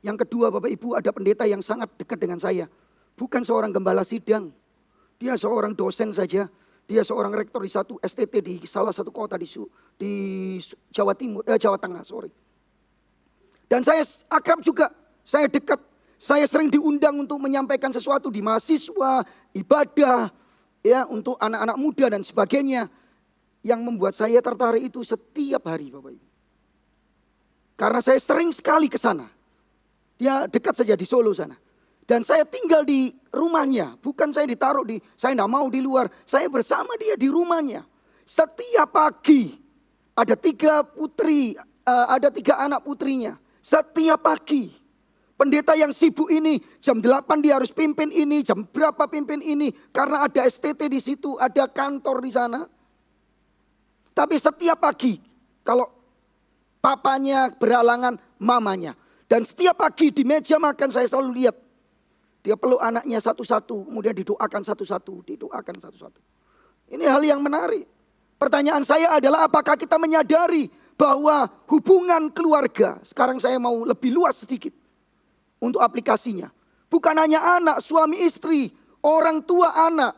Yang kedua Bapak Ibu, ada pendeta yang sangat dekat dengan saya. Bukan seorang gembala sidang. Dia seorang dosen saja. Dia seorang rektor di satu STT di salah satu kota di Jawa Timur, Jawa Tengah, sorry. Dan saya akrab juga, saya dekat. Saya sering diundang untuk menyampaikan sesuatu di mahasiswa, ibadah, ya untuk anak-anak muda dan sebagainya. Yang membuat saya tertarik itu setiap hari Bapak Ibu. Karena saya sering sekali ke sana. Dia dekat saja di Solo sana. Dan saya tinggal di rumahnya. Bukan saya ditaruh saya tidak mau di luar. Saya bersama dia di rumahnya. Setiap pagi ada 3 putri, ada 3 anak putrinya. Setiap pagi. Pendeta yang sibuk ini jam 8 dia harus pimpin ini, jam berapa pimpin ini. Karena ada STT di situ, ada kantor di sana. Tapi setiap pagi kalau papanya berhalangan, mamanya. Dan setiap pagi di meja makan saya selalu lihat. Dia peluk anaknya satu-satu, kemudian didoakan satu-satu, Ini hal yang menarik. Pertanyaan saya adalah apakah kita menyadari bahwa hubungan keluarga, sekarang saya mau lebih luas sedikit untuk aplikasinya. Bukan hanya anak, suami istri, orang tua anak,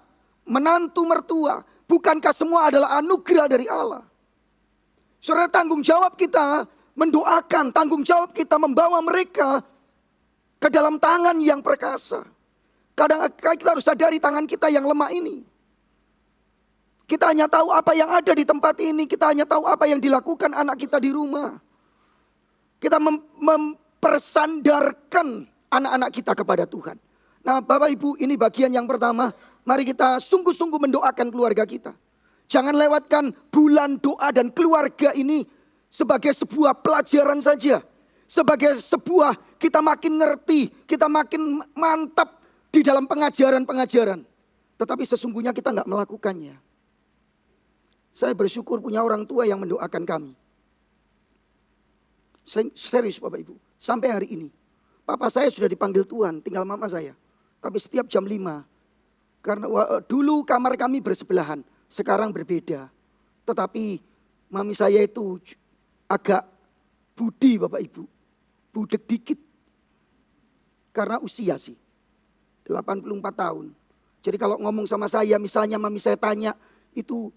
menantu mertua. Bukankah semua adalah anugerah dari Allah? Saudara, tanggung jawab kita mendoakan, tanggung jawab kita membawa mereka ke dalam tangan yang perkasa. Kadang kita harus sadari tangan kita yang lemah ini. Kita hanya tahu apa yang ada di tempat ini. Kita hanya tahu apa yang dilakukan anak kita di rumah. Kita mempersandarkan anak-anak kita kepada Tuhan. Nah Bapak Ibu, ini bagian yang pertama. Mari kita sungguh-sungguh mendoakan keluarga kita. Jangan lewatkan bulan doa dan keluarga ini sebagai sebuah pelajaran saja. Sebagai sebuah kita makin ngerti, kita makin mantap di dalam pengajaran-pengajaran. tetapi sesungguhnya kita nggak melakukannya. Saya bersyukur punya orang tua yang mendoakan kami. Serius Bapak Ibu, sampai hari ini. Papa saya sudah dipanggil Tuhan, tinggal mama saya. Tapi setiap jam 5, karena dulu kamar kami bersebelahan, sekarang berbeda. Tetapi mami saya itu agak budi Bapak Ibu, budek dikit. Karena usia sih, 84 tahun. Jadi kalau ngomong sama saya, misalnya mami saya tanya, itu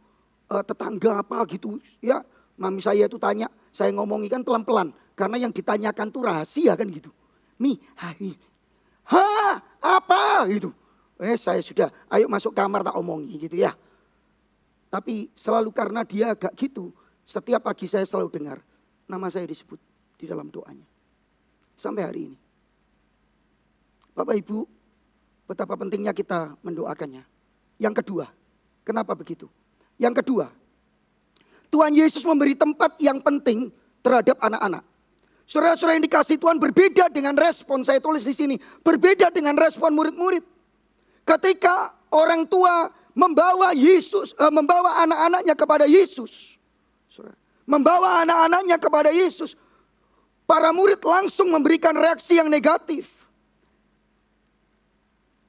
tetangga apa gitu ya. Mami saya itu tanya, saya ngomongi kan pelan-pelan. Karena yang ditanyakan tuh rahasia kan gitu. Apa gitu. Saya sudah, ayo masuk kamar tak omongi gitu ya. Tapi selalu karena dia agak gitu, setiap pagi saya selalu dengar nama saya disebut di dalam doanya. Sampai hari ini. Bapak Ibu, betapa pentingnya kita mendoakannya. Yang kedua, kenapa begitu? Yang kedua, Tuhan Yesus memberi tempat yang penting terhadap anak-anak. Saudara-saudara yang dikasihi Tuhan, berbeda dengan respon, saya tulis di sini, berbeda dengan respon murid-murid. Ketika orang tua membawa anak-anaknya kepada Yesus, membawa anak-anaknya kepada Yesus, para murid langsung memberikan reaksi yang negatif.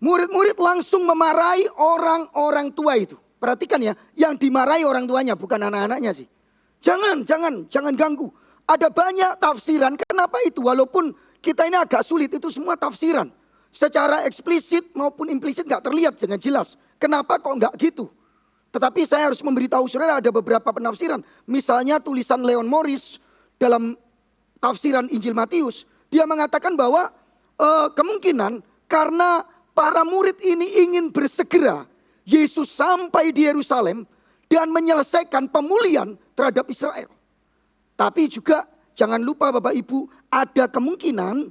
Murid-murid langsung memarahi orang-orang tua itu. Perhatikan ya, yang dimarahi orang tuanya bukan anak-anaknya sih. Jangan ganggu. Ada banyak tafsiran, kenapa itu? Walaupun kita ini agak sulit, itu semua tafsiran. Secara eksplisit maupun implisit gak terlihat dengan jelas. Kenapa kok gak gitu? Tetapi saya harus memberitahu saudara ada beberapa penafsiran. Misalnya tulisan Leon Morris dalam tafsiran Injil Matius. Dia mengatakan bahwa kemungkinan karena para murid ini ingin bersegera Yesus sampai di Yerusalem dan menyelesaikan pemulihan terhadap Israel. Tapi juga jangan lupa Bapak Ibu, ada kemungkinan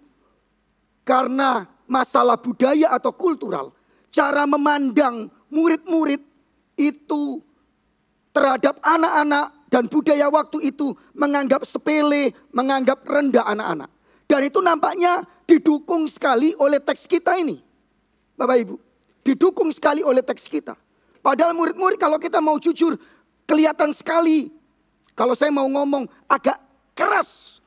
karena masalah budaya atau kultural, cara memandang murid-murid itu terhadap anak-anak dan budaya waktu itu menganggap sepele, menganggap rendah anak-anak. Dan itu nampaknya didukung sekali oleh teks kita ini. Bapak Ibu, didukung sekali oleh teks kita. Padahal murid-murid kalau kita mau jujur, kelihatan sekali. Kalau saya mau ngomong agak keras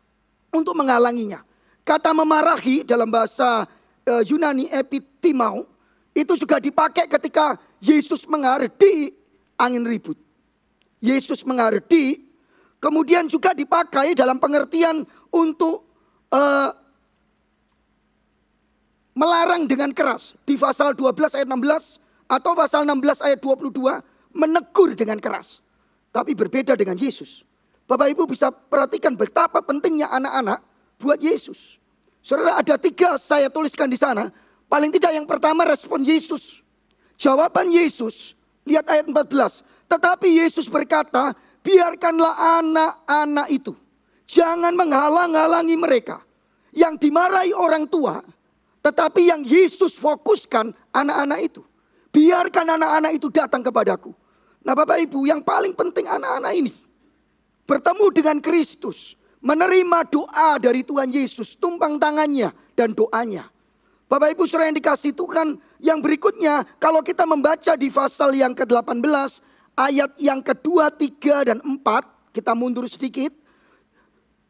untuk menghalanginya. Kata memarahi dalam bahasa Yunani epitimau, itu juga dipakai ketika Yesus menghadapi angin ribut. Yesus menghadapi, kemudian juga dipakai dalam pengertian untuk melarang dengan keras. Di pasal 12 ayat 16 atau pasal 16 ayat 22 menegur dengan keras. Tapi berbeda dengan Yesus. Bapak Ibu bisa perhatikan betapa pentingnya anak-anak buat Yesus. Saudara, ada 3 saya tuliskan di sana. Paling tidak yang pertama respon Yesus. Jawaban Yesus, lihat ayat 14. Tetapi Yesus berkata, biarkanlah anak-anak itu. Jangan menghalang-halangi mereka. Yang dimarahi orang tua, tetapi yang Yesus fokuskan anak-anak itu. Biarkan anak-anak itu datang kepadaku. Nah Bapak Ibu, yang paling penting anak-anak ini bertemu dengan Kristus, menerima doa dari Tuhan Yesus, tumpang tangannya dan doanya. Bapak Ibu saudara yang dikasihi Tuhan, yang berikutnya kalau kita membaca di pasal yang ke-18, ayat yang kedua, 3 dan 4, kita mundur sedikit.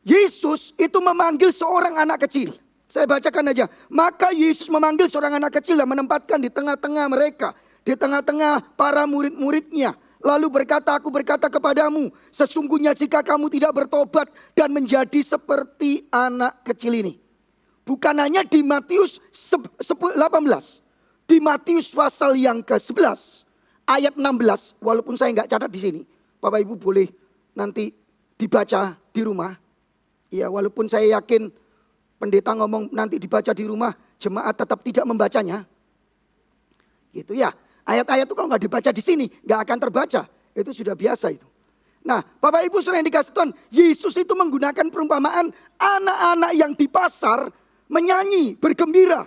Yesus itu memanggil seorang anak kecil. Saya bacakan aja. Maka Yesus memanggil seorang anak kecil dan menempatkan di tengah-tengah mereka. Di tengah-tengah para murid-muridnya. Lalu berkata, aku berkata kepadamu, sesungguhnya jika kamu tidak bertobat dan menjadi seperti anak kecil ini. Bukan hanya di Matius 18. Di Matius pasal yang ke-11. Ayat 16. Walaupun saya nggak catat di sini. Bapak Ibu boleh nanti dibaca di rumah. Ya walaupun saya yakin pendeta ngomong nanti dibaca di rumah. Jemaat tetap tidak membacanya. Gitu ya. Ayat-ayat itu kalau nggak dibaca di sini, nggak akan terbaca. Itu sudah biasa itu. Nah, Bapak Ibu saudara yang dikasih Tuhan, Yesus itu menggunakan perumpamaan anak-anak yang di pasar menyanyi, bergembira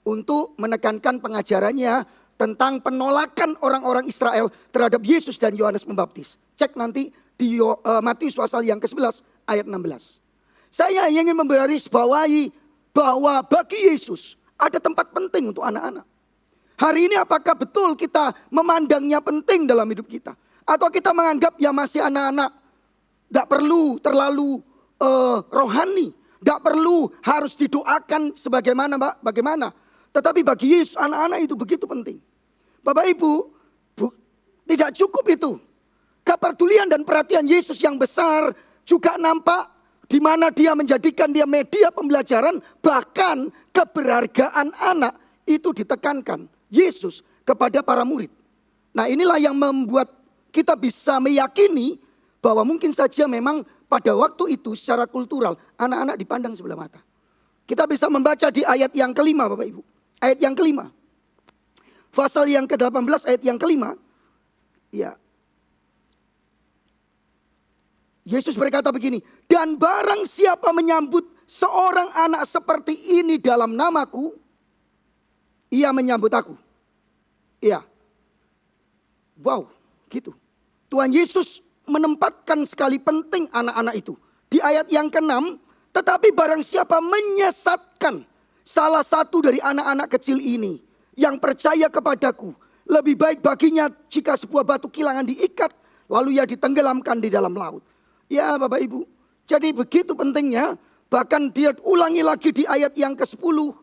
untuk menekankan pengajarannya tentang penolakan orang-orang Israel terhadap Yesus dan Yohanes Pembaptis. Cek nanti di Matius pasal yang ke-11 ayat 16. Saya ingin membarisbawahi bahwa bagi Yesus ada tempat penting untuk anak-anak. Hari ini apakah betul kita memandangnya penting dalam hidup kita? Atau kita menganggap ya masih anak-anak, gak perlu terlalu rohani, gak perlu harus didoakan sebagaimana bagaimana. Tetapi bagi Yesus anak-anak itu begitu penting. Bapak Ibu, tidak cukup itu. Kepedulian dan perhatian Yesus yang besar juga nampak di mana dia menjadikan dia media pembelajaran, bahkan keberhargaan anak itu ditekankan Yesus kepada para murid. Nah, inilah yang membuat kita bisa meyakini bahwa mungkin saja memang pada waktu itu secara kultural anak-anak dipandang sebelah mata. Kita bisa membaca di ayat yang kelima, Bapak Ibu. Ayat yang kelima. Pasal yang ke-18 ayat yang kelima. Ya. Yesus berkata begini, dan barang siapa menyambut seorang anak seperti ini dalam namaku, ia menyambut aku. Iya. Wow, gitu. Tuhan Yesus menempatkan sekali penting anak-anak itu. Di ayat yang ke-6, tetapi barang siapa menyesatkan salah satu dari anak-anak kecil ini yang percaya kepadaku, lebih baik baginya jika sebuah batu kilangan diikat, lalu ia ditenggelamkan di dalam laut. Ya Bapak Ibu, jadi begitu pentingnya, bahkan dia ulangi lagi di ayat yang ke-10.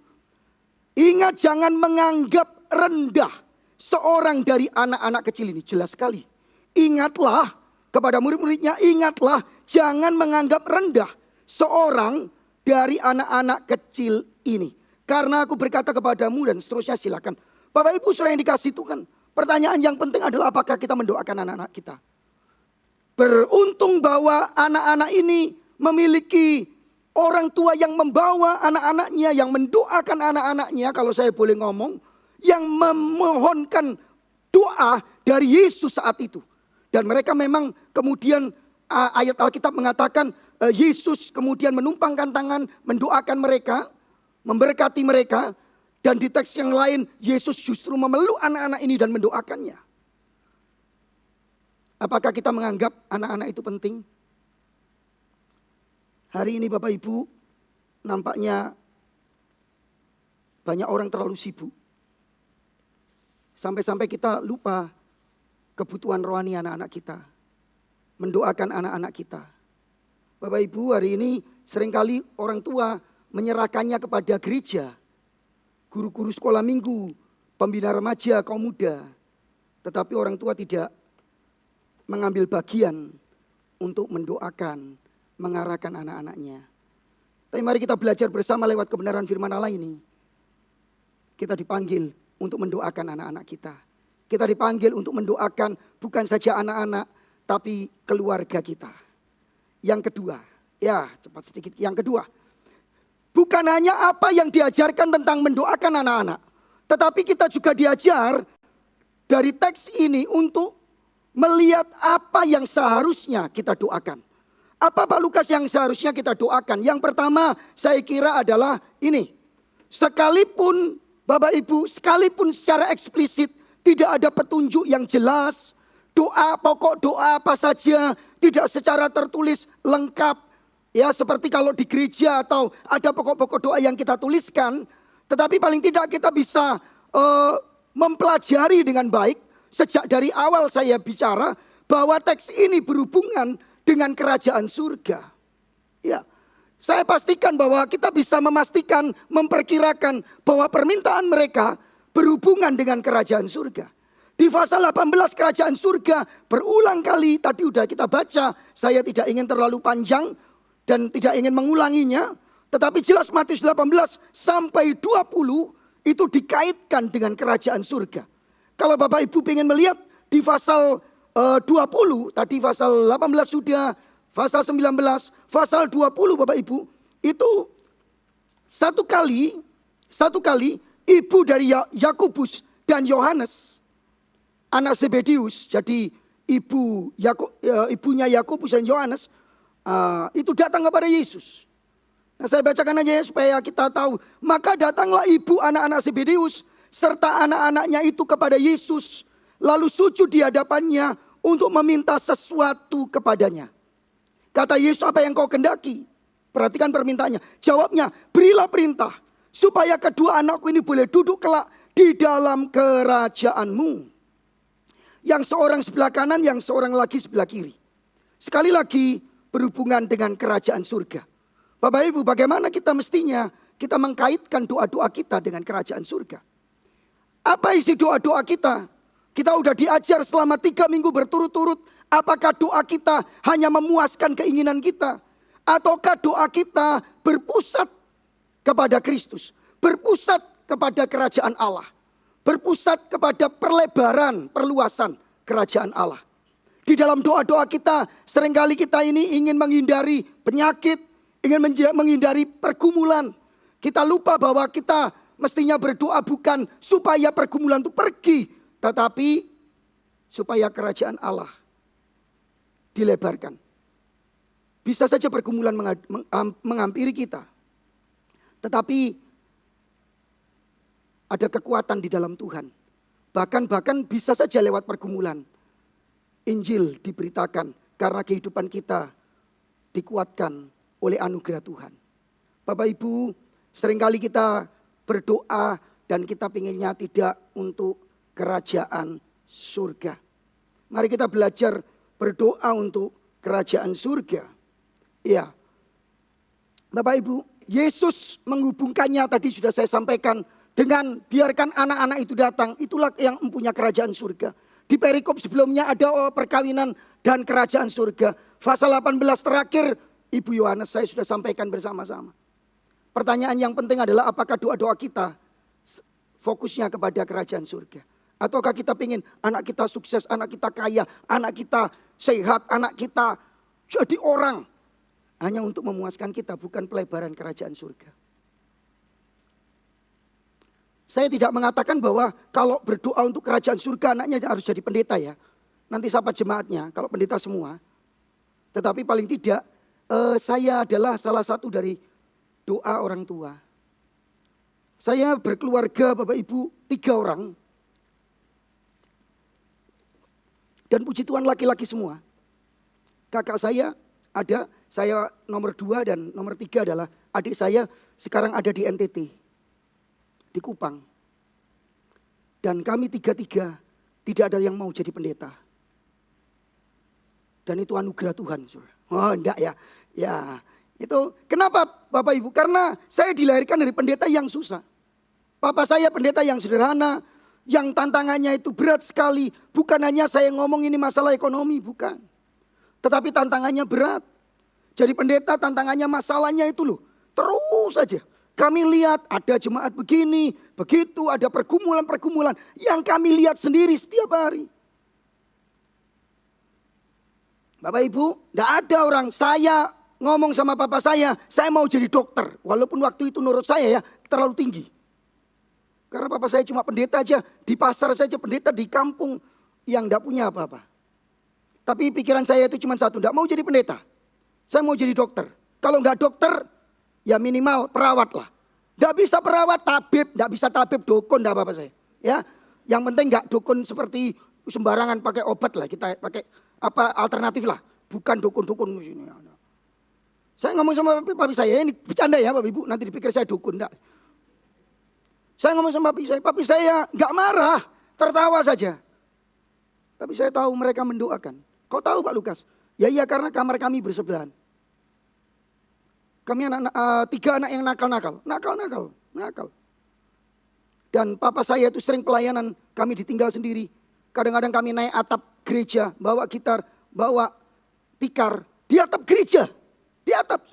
Ingat jangan menganggap rendah seorang dari anak-anak kecil ini. Jelas sekali. Ingatlah kepada murid-muridnya, ingatlah jangan menganggap rendah seorang dari anak-anak kecil ini. Karena aku berkata kepadamu dan seterusnya, silakan. Bapak Ibu saudara yang dikasih Tuhan, pertanyaan yang penting adalah apakah kita mendoakan anak-anak kita. Beruntung bahwa anak-anak ini memiliki orang tua yang membawa anak-anaknya, yang mendoakan anak-anaknya, kalau saya boleh ngomong, yang memohonkan doa dari Yesus saat itu. Dan mereka memang kemudian ayat Alkitab mengatakan Yesus kemudian menumpangkan tangan, mendoakan mereka, memberkati mereka. Dan di teks yang lain Yesus justru memeluk anak-anak ini dan mendoakannya. Apakah kita menganggap anak-anak itu penting? Hari ini Bapak Ibu, nampaknya banyak orang terlalu sibuk. Sampai-sampai kita lupa kebutuhan rohani anak-anak kita. Mendoakan anak-anak kita. Bapak Ibu, hari ini seringkali orang tua menyerahkannya kepada gereja. Guru-guru sekolah minggu, pembina remaja, kaum muda. Tetapi orang tua tidak mengambil bagian untuk mendoakan, mengarahkan anak-anaknya. Tapi mari kita belajar bersama lewat kebenaran firman Allah ini. Kita dipanggil untuk mendoakan anak-anak kita. Kita dipanggil untuk mendoakan bukan saja anak-anak, tapi keluarga kita. Yang kedua, ya cepat sedikit. Yang kedua, bukan hanya apa yang diajarkan tentang mendoakan anak-anak, tetapi kita juga diajar dari teks ini untuk melihat apa yang seharusnya kita doakan. Apa Pak Lukas yang seharusnya kita doakan? Yang pertama saya kira adalah ini. Sekalipun Bapak Ibu, sekalipun secara eksplisit tidak ada petunjuk yang jelas, doa, pokok doa apa saja, tidak secara tertulis lengkap. Ya seperti kalau di gereja atau ada pokok-pokok doa yang kita tuliskan. Tetapi paling tidak kita bisa mempelajari dengan baik. Sejak dari awal saya bicara bahwa teks ini berhubungan dengan kerajaan surga. Ya, saya pastikan bahwa kita bisa memastikan, memperkirakan bahwa permintaan mereka berhubungan dengan kerajaan surga. Di pasal 18 kerajaan surga berulang kali tadi udah kita baca. Saya tidak ingin terlalu panjang dan tidak ingin mengulanginya. Tetapi jelas Matius 18 sampai 20 itu dikaitkan dengan kerajaan surga. Kalau Bapak Ibu ingin melihat di pasal 20, tadi pasal 18 sudah, pasal 19, pasal 20 Bapak Ibu, itu satu kali ibu dari Yakobus dan Yohanes, anak Zebedius, jadi ibunya Yakobus dan Yohanes, itu datang kepada Yesus. Nah saya bacakan aja ya supaya kita tahu. Maka datanglah ibu anak-anak Zebedius serta anak-anaknya itu kepada Yesus, lalu sujud di hadapannya untuk meminta sesuatu kepadanya. Kata Yesus, apa yang kau kendaki? Perhatikan permintaannya. Jawabnya, berilah perintah supaya kedua anakku ini boleh duduk kelak di dalam kerajaanmu. Yang seorang sebelah kanan, yang seorang lagi sebelah kiri. Sekali lagi berhubungan dengan kerajaan surga. Bapak Ibu, bagaimana kita mestinya kita mengkaitkan doa-doa kita dengan kerajaan surga? Apa isi doa-doa kita? Kita udah diajar selama 3 minggu berturut-turut. Apakah doa kita hanya memuaskan keinginan kita? Ataukah doa kita berpusat kepada Kristus? Berpusat kepada kerajaan Allah? Berpusat kepada perlebaran, perluasan kerajaan Allah. Di dalam doa-doa kita, seringkali kita ini ingin menghindari penyakit, ingin menghindari pergumulan. Kita lupa bahwa kita mestinya berdoa bukan supaya pergumulan itu pergi, tetapi supaya kerajaan Allah dilebarkan. Bisa saja pergumulan menghampiri kita, tetapi ada kekuatan di dalam Tuhan. Bahkan bisa saja lewat pergumulan Injil diberitakan karena kehidupan kita dikuatkan oleh anugerah Tuhan. Bapak Ibu, seringkali kita berdoa dan kita pinginnya tidak untuk kerajaan surga. Mari kita belajar berdoa untuk kerajaan surga. Iya. Bapak Ibu, Yesus menghubungkannya tadi sudah saya sampaikan dengan biarkan anak-anak itu datang. Itulah yang mempunyai kerajaan surga. Di perikop sebelumnya ada perkawinan dan kerajaan surga. Pasal 18 terakhir, Ibu Yohanes saya sudah sampaikan bersama-sama. Pertanyaan yang penting adalah apakah doa-doa kita fokusnya kepada kerajaan surga? Ataukah kita ingin anak kita sukses, anak kita kaya, anak kita sehat, anak kita jadi orang. Hanya untuk memuaskan kita, bukan pelebaran kerajaan surga. Saya tidak mengatakan bahwa kalau berdoa untuk kerajaan surga anaknya harus jadi pendeta ya. Nanti siapa jemaatnya kalau pendeta semua. Tetapi paling tidak saya adalah salah satu dari doa orang tua. Saya berkeluarga Bapak Ibu 3 orang. Dan puji Tuhan laki-laki semua. Kakak saya ada, saya nomor 2 dan nomor 3 adalah adik saya sekarang ada di NTT. Di Kupang. Dan kami 3 tidak ada yang mau jadi pendeta. Dan itu anugerah Tuhan. Oh enggak ya. Ya, itu kenapa Bapak Ibu? Karena saya dilahirkan dari pendeta yang susah. Papa saya pendeta yang sederhana, yang tantangannya itu berat sekali. Bukan hanya saya ngomong ini masalah ekonomi, bukan. Tetapi tantangannya berat. Jadi pendeta tantangannya masalahnya itu loh. Terus saja. Kami lihat ada jemaat begini, begitu, ada pergumulan-pergumulan yang kami lihat sendiri setiap hari. Bapak Ibu, tidak ada orang, saya ngomong sama papa saya mau jadi dokter. Walaupun waktu itu menurut saya ya terlalu tinggi. Karena papa saya cuma pendeta aja, di pasar saja pendeta di kampung yang tidak punya apa-apa. Tapi pikiran saya itu cuma satu, tidak mau jadi pendeta. Saya mau jadi dokter. Kalau nggak dokter, ya minimal perawat lah. Tidak bisa perawat, tabib, tidak bisa tabib, dukun, tidak apa-apa saya. Ya, yang penting nggak dukun seperti sembarangan pakai obat lah. Kita pakai apa alternatif lah, bukan dukun-dukun. Saya ngomong sama papi saya, ini bercanda ya Bapak Ibu, nanti dipikir saya dukun, enggak. Saya ngomong sama papi saya nggak marah, tertawa saja. Tapi saya tahu mereka mendoakan. Kau tahu Pak Lukas? Ya iya karena kamar kami bersebelahan. Kami 3 anak yang nakal. Dan papa saya itu sering pelayanan, kami ditinggal sendiri. Kadang-kadang kami naik atap gereja, bawa gitar, bawa tikar, di atap gereja. Di atap.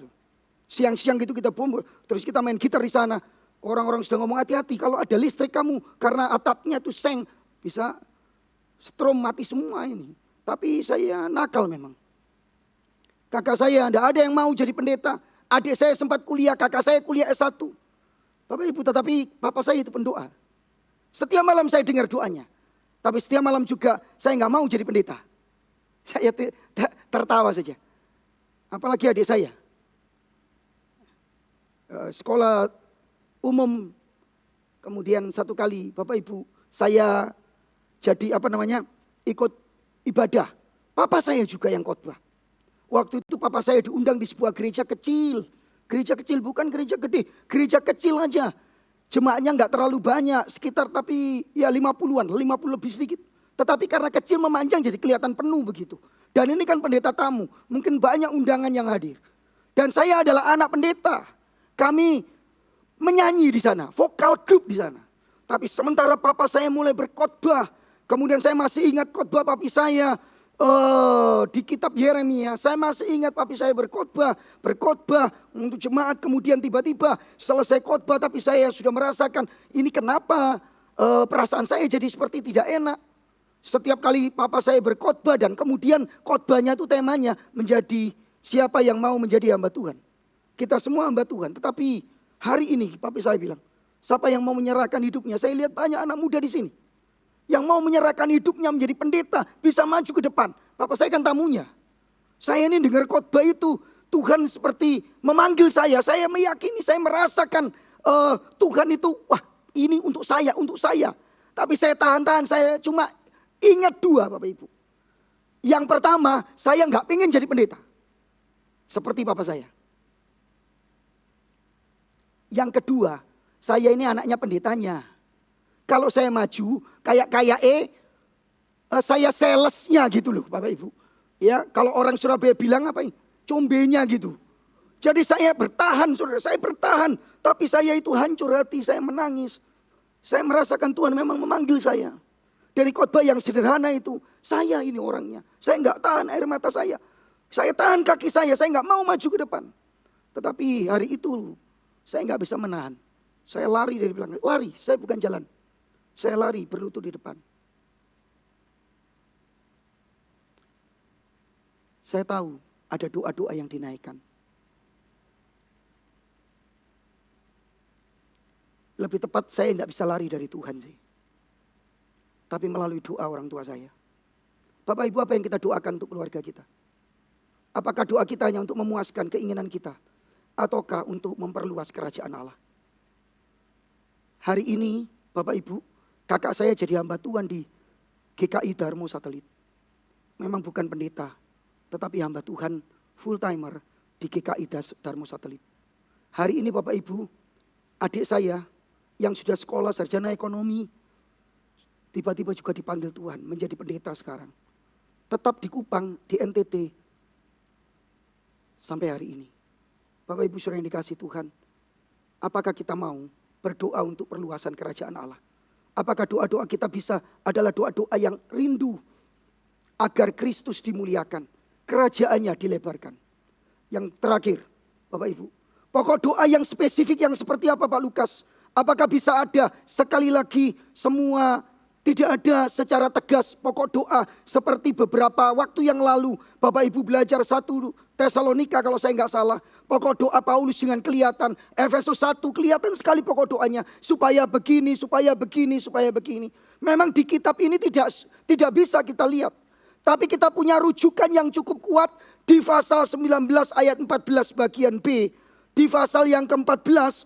Siang-siang gitu kita bombol, terus kita main gitar di sana. Orang-orang sudah ngomong hati-hati kalau ada listrik kamu, karena atapnya tuh seng, bisa strom mati semua ini. Tapi saya nakal memang. Kakak saya tidak ada yang mau jadi pendeta. Adik saya sempat kuliah, kakak saya kuliah S1. Bapak Ibu, tetapi papa saya itu pendoa. Setiap malam saya dengar doanya. Tapi setiap malam juga saya nggak mau jadi pendeta. Saya tertawa saja. Apalagi adik saya. Sekolah umum. Kemudian satu kali Bapak Ibu, saya jadi ikut ibadah. Papa saya juga yang khotbah. Waktu itu papa saya diundang di sebuah gereja kecil. Gereja kecil bukan gereja gede. Gereja kecil aja. Jemaatnya nggak terlalu banyak, sekitar tapi ya 50-an, 50 lebih sedikit. Tetapi karena kecil memanjang jadi kelihatan penuh begitu. Dan ini kan pendeta tamu, mungkin banyak undangan yang hadir. Dan saya adalah anak pendeta. Kami menyanyi di sana, vokal grup di sana. Tapi sementara papa saya mulai berkhotbah, kemudian saya masih ingat khotbah papi saya di kitab Yeremia. Saya masih ingat papi saya berkhotbah untuk jemaat. Kemudian tiba-tiba selesai khotbah, tapi saya sudah merasakan ini kenapa perasaan saya jadi seperti tidak enak. Setiap kali papa saya berkhotbah dan kemudian khotbahnya itu temanya menjadi siapa yang mau menjadi hamba Tuhan. Kita semua hamba Tuhan, tetapi hari ini papi saya bilang, siapa yang mau menyerahkan hidupnya? Saya lihat banyak anak muda di sini yang mau menyerahkan hidupnya menjadi pendeta, bisa maju ke depan. Papa saya kan tamunya. Saya ini dengar khotbah itu, Tuhan seperti memanggil saya. Saya meyakini, saya merasakan Tuhan itu, wah ini untuk saya, untuk saya. Tapi saya tahan-tahan, saya cuma ingat dua Bapak Ibu. Yang pertama, saya nggak pengen jadi pendeta. Seperti papa saya. Yang kedua, saya ini anaknya pendetanya. Kalau saya maju, kayak saya salesnya gitu loh Bapak Ibu. Ya, kalau orang Surabaya bilang apa ini? Combenya gitu. Jadi saya bertahan, saudara, saya bertahan. Tapi saya itu hancur hati, saya menangis. Saya merasakan Tuhan memang memanggil saya. Dari khotbah yang sederhana itu, saya ini orangnya. Saya nggak tahan air mata saya. Saya tahan kaki saya nggak mau maju ke depan. Tetapi hari itu, saya nggak bisa menahan. Saya lari dari belakang, lari, saya bukan jalan. Saya lari berlutut di depan. Saya tahu ada doa-doa yang dinaikkan. Lebih tepat saya nggak bisa lari dari Tuhan sih. Tapi melalui doa orang tua saya. Bapak Ibu, apa yang kita doakan untuk keluarga kita? Apakah doa kita hanya untuk memuaskan keinginan kita? Ataukah untuk memperluas kerajaan Allah? Hari ini Bapak Ibu, kakak saya jadi hamba Tuhan di GKI Darmo Satelit. Memang bukan pendeta, tetapi hamba Tuhan full timer di GKI Darmo Satelit. Hari ini Bapak Ibu, adik saya yang sudah sekolah sarjana ekonomi, tiba-tiba juga dipanggil Tuhan menjadi pendeta sekarang. Tetap di Kupang, di NTT, sampai hari ini. Bapak Ibu saudara yang dikasih Tuhan, apakah kita mau berdoa untuk perluasan kerajaan Allah? Apakah doa-doa kita bisa adalah doa-doa yang rindu agar Kristus dimuliakan, kerajaannya dilebarkan? Yang terakhir, Bapak Ibu, pokok doa yang spesifik yang seperti apa Pak Lukas? Apakah bisa ada sekali lagi semua? Tidak ada secara tegas pokok doa seperti beberapa waktu yang lalu Bapak Ibu belajar 1 Tesalonika kalau saya nggak salah. Pokok doa Paulus dengan kelihatan. Efesus 1 kelihatan sekali pokok doanya. Supaya begini, supaya begini, supaya begini. Memang di kitab ini tidak bisa kita lihat. Tapi kita punya rujukan yang cukup kuat di pasal 19 ayat 14 bagian B. Di pasal yang ke-14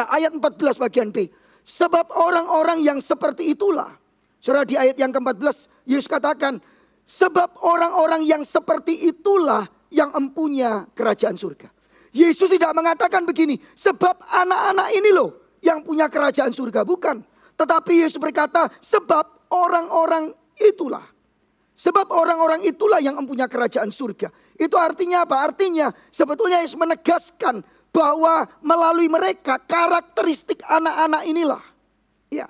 ayat 14 bagian B. Sebab orang-orang yang seperti itulah. Saudara, di ayat yang ke-14 Yesus katakan, sebab orang-orang yang seperti itulah yang empunya kerajaan surga. Yesus tidak mengatakan begini, sebab anak-anak ini loh yang punya kerajaan surga. Bukan. Tetapi Yesus berkata, sebab orang-orang itulah. Sebab orang-orang itulah yang empunya kerajaan surga. Itu artinya apa? Artinya sebetulnya Yesus menegaskan bahwa melalui mereka karakteristik anak-anak inilah. Ya.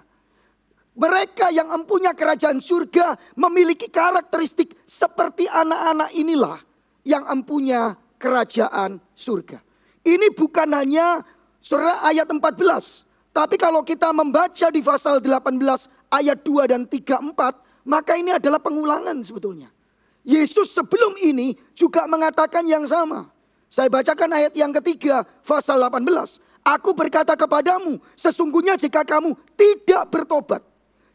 Mereka yang empunya kerajaan surga memiliki karakteristik seperti anak-anak inilah yang empunya kerajaan surga. Ini bukan hanya saudara ayat 14. Tapi kalau kita membaca di pasal 18 ayat 2 dan 3, 4. Maka ini adalah pengulangan sebetulnya. Yesus sebelum ini juga mengatakan yang sama. Saya bacakan ayat yang ketiga, pasal 18. Aku berkata kepadamu, sesungguhnya jika kamu tidak bertobat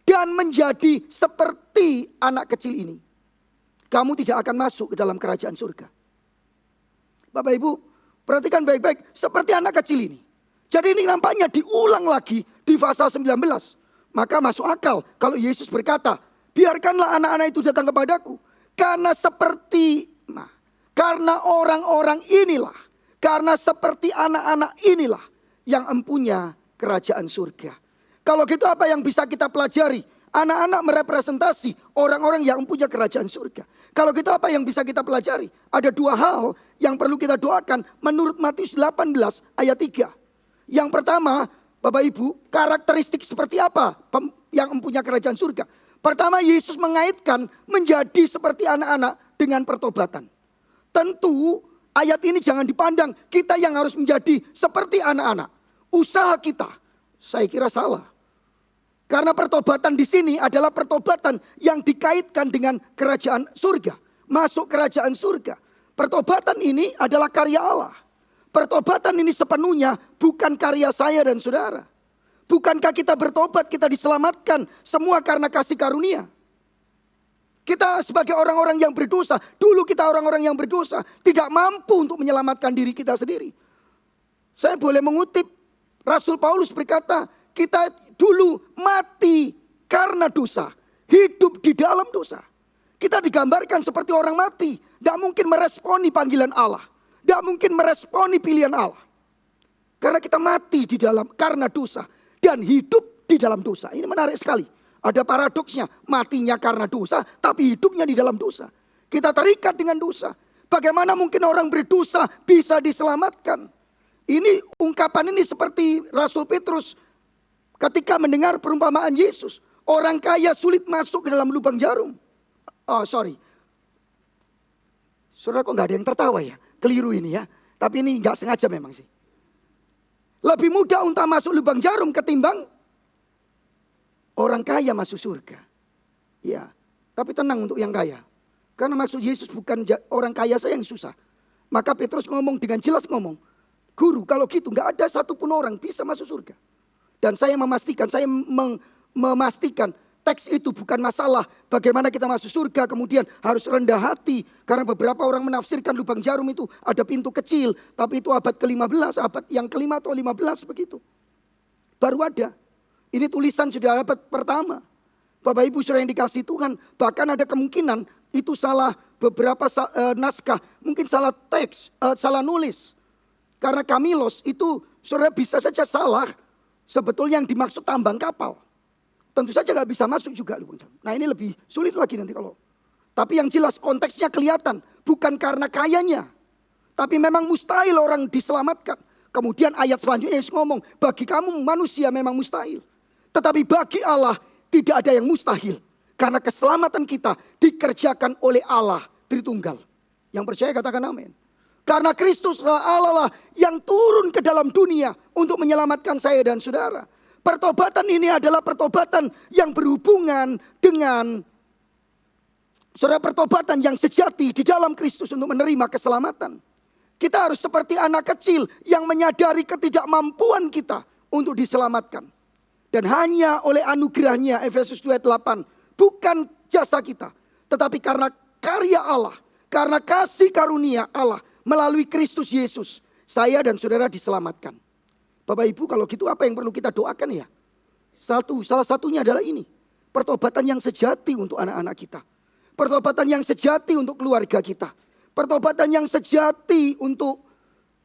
dan menjadi seperti anak kecil ini, kamu tidak akan masuk ke dalam kerajaan surga. Bapak Ibu, perhatikan baik-baik, seperti anak kecil ini. Jadi ini nampaknya diulang lagi di pasal 19. Maka masuk akal kalau Yesus berkata, biarkanlah anak-anak itu datang kepadaku. Karena orang-orang inilah, Karena seperti anak-anak inilah yang empunya kerajaan surga. Kalau gitu apa yang bisa kita pelajari? Anak-anak merepresentasi orang-orang yang mempunyai kerajaan surga. Kalau gitu apa yang bisa kita pelajari? Ada dua hal yang perlu kita doakan menurut Matius 18 ayat 3. Yang pertama, Bapak Ibu, karakteristik seperti apa yang mempunyai kerajaan surga? Pertama, Yesus mengaitkan menjadi seperti anak-anak dengan pertobatan. Tentu ayat ini jangan dipandang kita yang harus menjadi seperti anak-anak. Usaha kita, saya kira salah. Karena pertobatan di sini adalah pertobatan yang dikaitkan dengan kerajaan surga. Masuk kerajaan surga. Pertobatan ini adalah karya Allah. Pertobatan ini sepenuhnya bukan karya saya dan saudara. Bukankah kita bertobat, kita diselamatkan semua karena kasih karunia. Kita sebagai orang-orang yang berdosa, dulu kita orang-orang yang berdosa, tidak mampu untuk menyelamatkan diri kita sendiri. Saya boleh mengutip Rasul Paulus berkata, kita dulu mati karena dosa, hidup di dalam dosa. Kita digambarkan seperti orang mati, tidak mungkin meresponi panggilan Allah, tidak mungkin meresponi pilihan Allah. Karena kita mati di dalam karena dosa dan hidup di dalam dosa. Ini menarik sekali. Ada paradoksnya, matinya karena dosa, tapi hidupnya di dalam dosa. Kita terikat dengan dosa. Bagaimana mungkin orang berdosa bisa diselamatkan? Ini ungkapan ini seperti Rasul Petrus ketika mendengar perumpamaan Yesus. Orang kaya sulit masuk ke dalam lubang jarum. Oh sorry. Saudara kok gak ada yang tertawa ya? Keliru ini ya. Tapi ini gak sengaja memang sih. Lebih mudah unta masuk lubang jarum ketimbang orang kaya masuk surga. Ya, tapi tenang untuk yang kaya. Karena maksud Yesus bukan orang kaya saya yang susah. Maka Petrus ngomong dengan jelas ngomong. Guru kalau gitu gak ada satupun orang bisa masuk surga. Dan saya memastikan, memastikan teks itu bukan masalah bagaimana kita masuk surga kemudian harus rendah hati. Karena beberapa orang menafsirkan lubang jarum itu ada pintu kecil. Tapi itu abad ke-15, abad yang ke-5 atau 15 begitu. Baru ada. Ini tulisan sudah abad pertama. Bapak Ibu saudara yang dikasih Tuhan, bahkan ada kemungkinan itu salah beberapa naskah. Mungkin salah teks, salah nulis. Karena Kamilos itu saudara bisa saja salah. Sebetulnya yang dimaksud tambang kapal. Tentu saja gak bisa masuk juga. Nah ini lebih sulit lagi nanti kalau. Tapi yang jelas konteksnya kelihatan. Bukan karena kayanya. Tapi memang mustahil orang diselamatkan. Kemudian ayat selanjutnya Yesus ngomong. Bagi kamu manusia memang mustahil. Tetapi bagi Allah tidak ada yang mustahil. Karena keselamatan kita dikerjakan oleh Allah Tritunggal. Yang percaya katakan amin. Karena Kristus Allah lah yang turun ke dalam dunia untuk menyelamatkan saya dan saudara. Pertobatan ini adalah pertobatan yang berhubungan dengan saudara, pertobatan yang sejati di dalam Kristus untuk menerima keselamatan. Kita harus seperti anak kecil yang menyadari ketidakmampuan kita untuk diselamatkan. Dan hanya oleh anugerahnya Efesus 2:8 bukan jasa kita. Tetapi karena karya Allah, karena kasih karunia Allah. Melalui Kristus Yesus, saya dan saudara diselamatkan. Bapak Ibu kalau gitu apa yang perlu kita doakan ya? Salah satunya adalah ini. Pertobatan yang sejati untuk anak-anak kita. Pertobatan yang sejati untuk keluarga kita. Pertobatan yang sejati untuk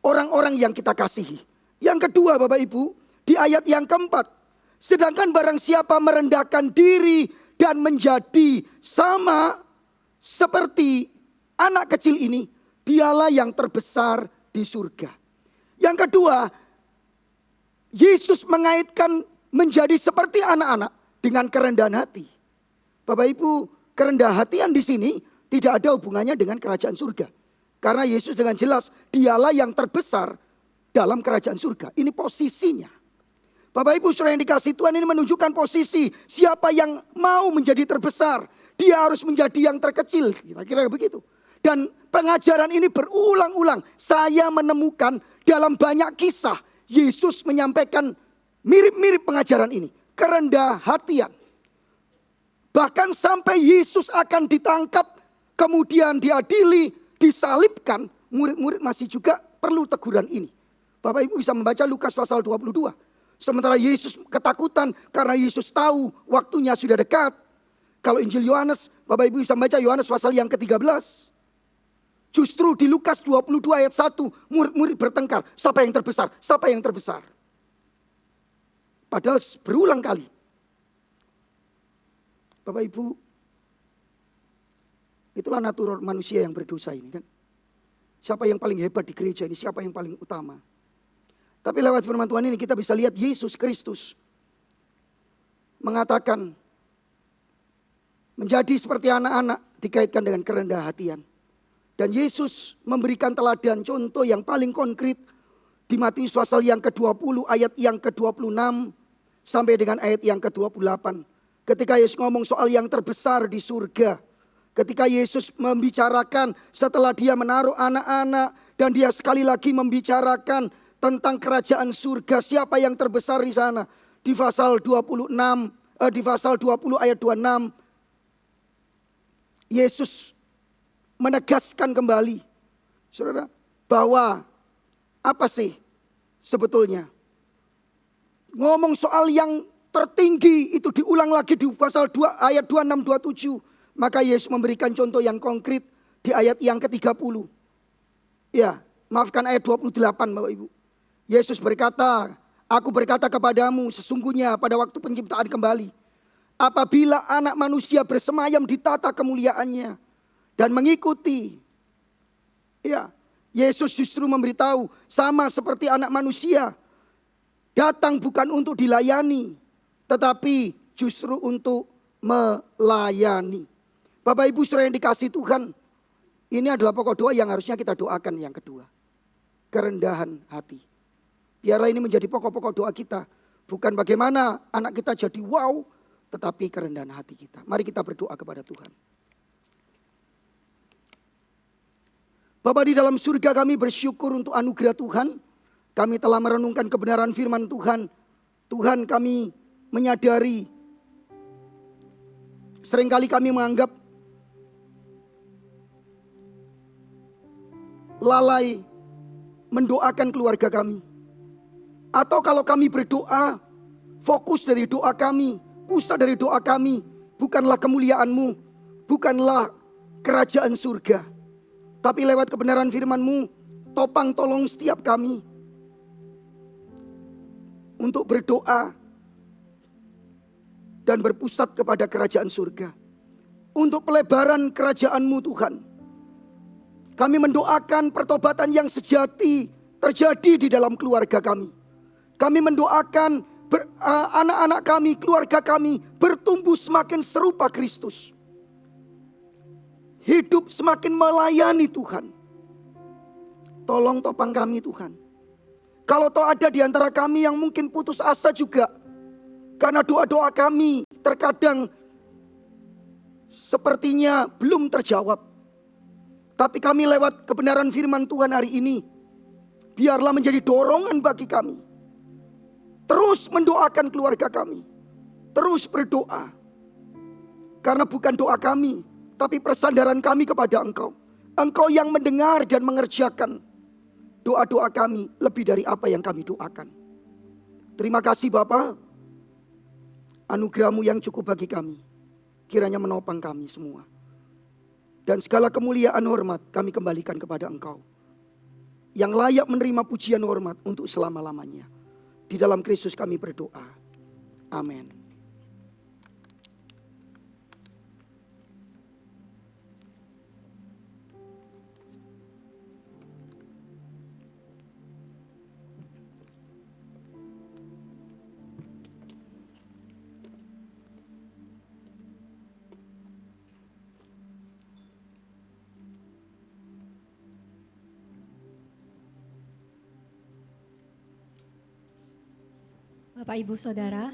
orang-orang yang kita kasihi. Yang kedua Bapak Ibu, di ayat yang keempat. Sedangkan barang siapa merendahkan diri dan menjadi sama seperti anak kecil ini, dialah yang terbesar di surga. Yang kedua, Yesus mengaitkan menjadi seperti anak-anak dengan kerendahan hati. Bapak Ibu, kerendahan hatian di sini tidak ada hubungannya dengan kerajaan surga. Karena Yesus dengan jelas, dialah yang terbesar dalam kerajaan surga. Ini posisinya. Bapak Ibu saudara yang dikasih Tuhan, ini menunjukkan posisi siapa yang mau menjadi terbesar. Dia harus menjadi yang terkecil. Kira-kira begitu. Dan pengajaran ini berulang-ulang. Saya menemukan dalam banyak kisah. Yesus menyampaikan mirip-mirip pengajaran ini. Kerendahan hatian. Bahkan sampai Yesus akan ditangkap. Kemudian diadili. Disalibkan. Murid-murid masih juga perlu teguran ini. Bapak Ibu bisa membaca Lukas pasal 22. Sementara Yesus ketakutan. Karena Yesus tahu waktunya sudah dekat. Kalau Injil Yohanes. Bapak Ibu bisa membaca Yohanes pasal yang ke-13. Justru di Lukas 22 ayat 1, murid-murid bertengkar. Siapa yang terbesar? Siapa yang terbesar? Padahal berulang kali. Bapak Ibu, itulah natur manusia yang berdosa ini kan. Siapa yang paling hebat di gereja ini? Siapa yang paling utama? Tapi lewat firman Tuhan ini kita bisa lihat Yesus Kristus mengatakan menjadi seperti anak-anak dikaitkan dengan kerendahan hatian. Dan Yesus memberikan teladan contoh yang paling konkret di Matius pasal yang ke-20 ayat yang ke-26 sampai dengan ayat yang ke-28. Ketika Yesus ngomong soal yang terbesar di surga. Ketika Yesus membicarakan setelah dia menaruh anak-anak dan dia sekali lagi membicarakan tentang kerajaan surga, siapa yang terbesar di sana? Di pasal 20 ayat 26 Yesus menegaskan kembali, Saudara, bahwa apa sih sebetulnya? Ngomong soal yang tertinggi itu diulang lagi di pasal 2 ayat 26 27. Maka Yesus memberikan contoh yang konkret di ayat yang ke-30. Ya, maafkan ayat 28 Bapak Ibu. Yesus berkata, aku berkata kepadamu sesungguhnya pada waktu penciptaan kembali, apabila anak manusia bersemayam di tata kemuliaannya dan mengikuti. Ya, Yesus justru memberitahu sama seperti anak manusia datang bukan untuk dilayani, tetapi justru untuk melayani. Bapak Ibu saudara yang dikasihi Tuhan, ini adalah pokok doa yang harusnya kita doakan yang kedua. Kerendahan hati. Biarlah ini menjadi pokok-pokok doa kita. Bukan bagaimana anak kita jadi wow, tetapi kerendahan hati kita. Mari kita berdoa kepada Tuhan. Bapa di dalam surga, kami bersyukur untuk anugerah Tuhan. Kami telah merenungkan kebenaran firman Tuhan. Tuhan, kami menyadari seringkali kami menganggap lalai mendoakan keluarga kami. Atau kalau kami berdoa, fokus dari doa kami, pusat dari doa kami bukanlah kemuliaan-Mu, bukanlah kerajaan surga. Tapi lewat kebenaran firman-Mu, topang tolong setiap kami untuk berdoa dan berpusat kepada kerajaan surga. Untuk pelebaran kerajaan-Mu Tuhan. Kami mendoakan pertobatan yang sejati terjadi di dalam keluarga kami. Kami mendoakan anak-anak kami, keluarga kami bertumbuh semakin serupa Kristus. Hidup semakin melayani Tuhan. Tolong topang kami Tuhan. Kalau toh ada di antara kami yang mungkin putus asa juga. Karena doa-doa kami terkadang sepertinya belum terjawab. Tapi kami lewat kebenaran firman Tuhan hari ini, biarlah menjadi dorongan bagi kami. Terus mendoakan keluarga kami. Terus berdoa. Karena bukan doa kami, tapi persandaran kami kepada Engkau. Engkau yang mendengar dan mengerjakan doa-doa kami lebih dari apa yang kami doakan. Terima kasih Bapa. Anugerah-Mu yang cukup bagi kami. Kiranya menopang kami semua. Dan segala kemuliaan hormat kami kembalikan kepada Engkau. Yang layak menerima pujian hormat untuk selama-lamanya. Di dalam Kristus kami berdoa. Amin. Bapak Ibu Saudara,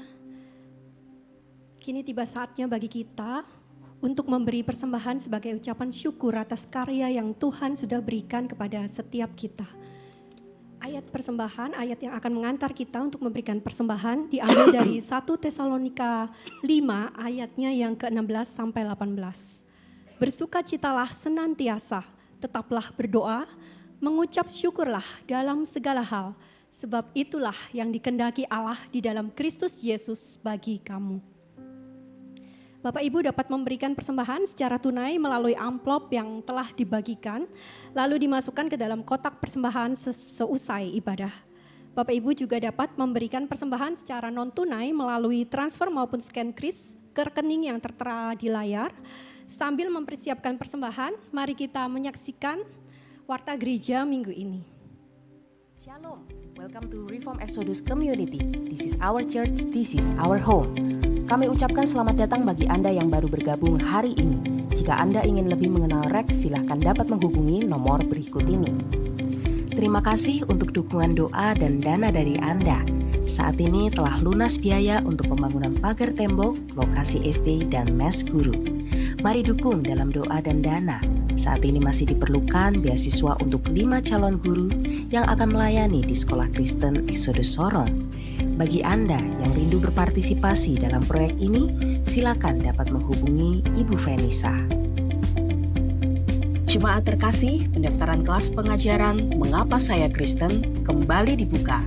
kini tiba saatnya bagi kita untuk memberi persembahan sebagai ucapan syukur atas karya yang Tuhan sudah berikan kepada setiap kita. Ayat persembahan, ayat yang akan mengantar kita untuk memberikan persembahan diambil dari 1 Tesalonika 5 ayatnya yang ke-16 sampai 18. Bersukacitalah senantiasa, tetaplah berdoa, mengucap syukurlah dalam segala hal. Sebab itulah yang dikehendaki Allah di dalam Kristus Yesus bagi kamu. Bapak Ibu dapat memberikan persembahan secara tunai melalui amplop yang telah dibagikan, lalu dimasukkan ke dalam kotak persembahan seusai ibadah. Bapak Ibu juga dapat memberikan persembahan secara non-tunai melalui transfer maupun scan kris ke rekening yang tertera di layar. Sambil mempersiapkan persembahan, mari kita menyaksikan Warta Gereja minggu ini. Shalom, welcome to Reform Exodus Community. This is our church, this is our home. Kami ucapkan selamat datang bagi Anda yang baru bergabung hari ini. Jika Anda ingin lebih mengenal REK, silahkan dapat menghubungi nomor berikut ini. Terima kasih untuk dukungan doa dan dana dari Anda. Saat ini telah lunas biaya untuk pembangunan pagar tembok, lokasi SD, dan mes guru. Mari dukung dalam doa dan dana. Saat ini masih diperlukan beasiswa untuk 5 calon guru yang akan melayani di Sekolah Kristen Exodus Sorong. Bagi Anda yang rindu berpartisipasi dalam proyek ini, silakan dapat menghubungi Ibu Venisa. Jemaat terkasih, pendaftaran kelas pengajaran Mengapa Saya Kristen kembali dibuka.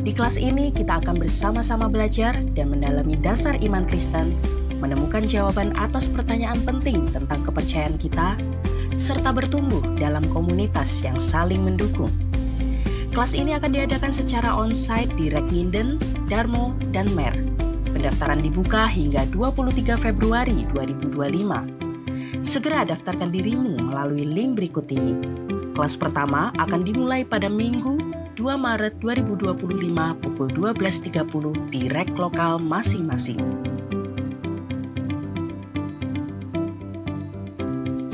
Di kelas ini kita akan bersama-sama belajar dan mendalami dasar iman Kristen, menemukan jawaban atas pertanyaan penting tentang kepercayaan kita, serta bertumbuh dalam komunitas yang saling mendukung. Kelas ini akan diadakan secara on-site di REK Nginden, Darmo, dan Mer. Pendaftaran dibuka hingga 23 Februari 2025. Segera daftarkan dirimu melalui link berikut ini. Kelas pertama akan dimulai pada Minggu 2 Maret 2025 pukul 12.30 di REK lokal masing-masing.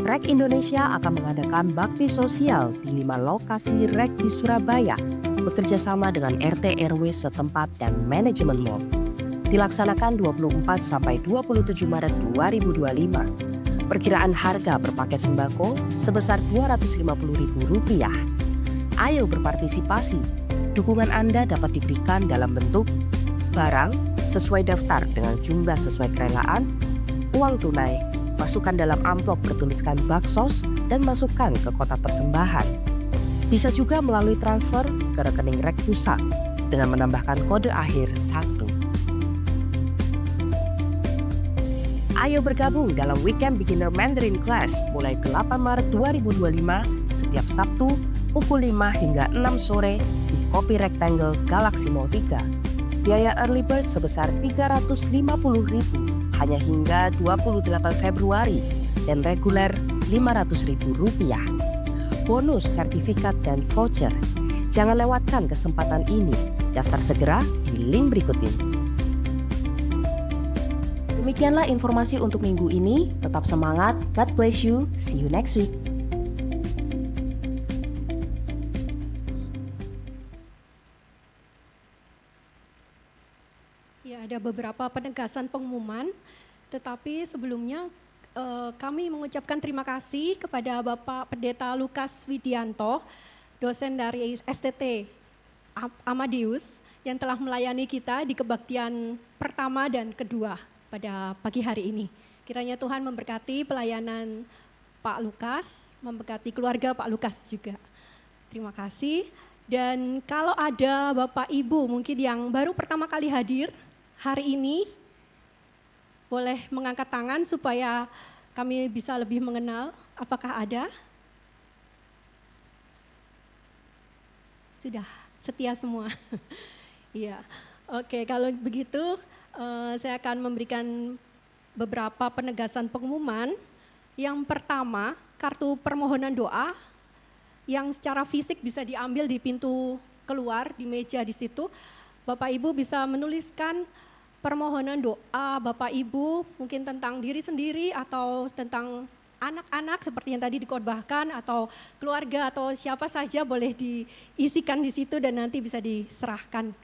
REK Indonesia akan mengadakan bakti sosial di 5 lokasi REK di Surabaya, bekerjasama dengan RT RW setempat dan manajemen mall. Dilaksanakan 24 sampai 27 Maret 2025. Perkiraan harga per paket sembako sebesar Rp250.000. Ayo berpartisipasi. Dukungan Anda dapat diberikan dalam bentuk barang sesuai daftar dengan jumlah sesuai kerelaan, uang tunai, masukkan dalam amplop bertuliskan baksos dan masukkan ke kotak persembahan. Bisa juga melalui transfer ke rekening REK Pusat dengan menambahkan kode akhir 1. Ayo bergabung dalam Weekend Beginner Mandarin Class mulai 8 Maret 2025 setiap Sabtu pukul 5 hingga 6 sore di Kopi Rectangle Galaxy Mall 3. Biaya early bird sebesar Rp350.000 hanya hingga 28 Februari dan reguler Rp500.000. Bonus, sertifikat, dan voucher. Jangan lewatkan kesempatan ini. Daftar segera di link berikut ini. Demikianlah informasi untuk minggu ini. Tetap semangat. God bless you. See you next week. Ya, ada beberapa penegasan pengumuman, tetapi sebelumnya kami mengucapkan terima kasih kepada Bapak Pendeta Lukas Widianto, dosen dari STT Amadeus, yang telah melayani kita di kebaktian pertama dan kedua pada pagi hari ini. Kiranya Tuhan memberkati pelayanan Pak Lukas, memberkati keluarga Pak Lukas juga. Terima kasih. Dan kalau ada Bapak Ibu mungkin yang baru pertama kali hadir hari ini, boleh mengangkat tangan supaya kami bisa lebih mengenal. Apakah ada? Sudah setia semua. Iya. Oke, kalau begitu saya akan memberikan beberapa penegasan pengumuman. Yang pertama, kartu permohonan doa yang secara fisik bisa diambil di pintu keluar di meja di situ. Bapak Ibu bisa menuliskan permohonan doa Bapak Ibu mungkin tentang diri sendiri atau tentang anak-anak seperti yang tadi dikhotbahkan atau keluarga atau siapa saja boleh diisikan di situ dan nanti bisa diserahkan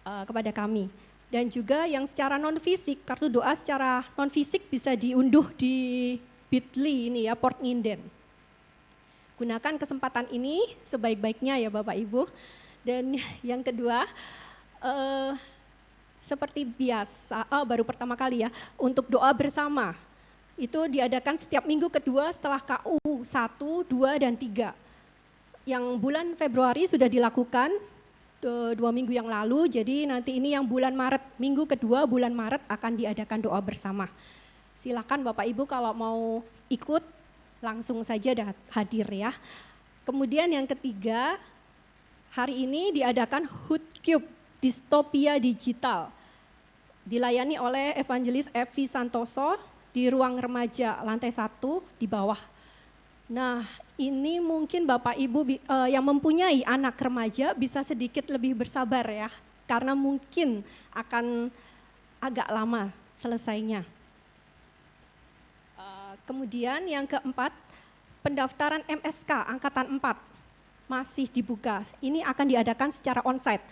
kepada kami. Dan juga yang secara non fisik, kartu doa secara non fisik bisa diunduh di Bitly ini ya, Port Nginden. Gunakan kesempatan ini sebaik-baiknya ya Bapak Ibu. Dan yang kedua, seperti biasa, baru pertama kali ya, untuk doa bersama. Itu diadakan setiap minggu kedua setelah KU 1, 2, dan 3. Yang bulan Februari sudah dilakukan 2 minggu yang lalu, jadi nanti ini yang bulan Maret, minggu kedua bulan Maret akan diadakan doa bersama. Silakan Bapak Ibu kalau mau ikut langsung saja hadir ya. Kemudian yang ketiga, hari ini diadakan HUT Cube Distopia Digital. Dilayani oleh Evangelis Evi Santoso di ruang remaja lantai 1 di bawah. Nah, ini mungkin Bapak Ibu yang mempunyai anak remaja bisa sedikit lebih bersabar ya, karena mungkin akan agak lama selesainya. Kemudian yang keempat, pendaftaran MSK Angkatan 4 masih dibuka. Ini akan diadakan secara onsite.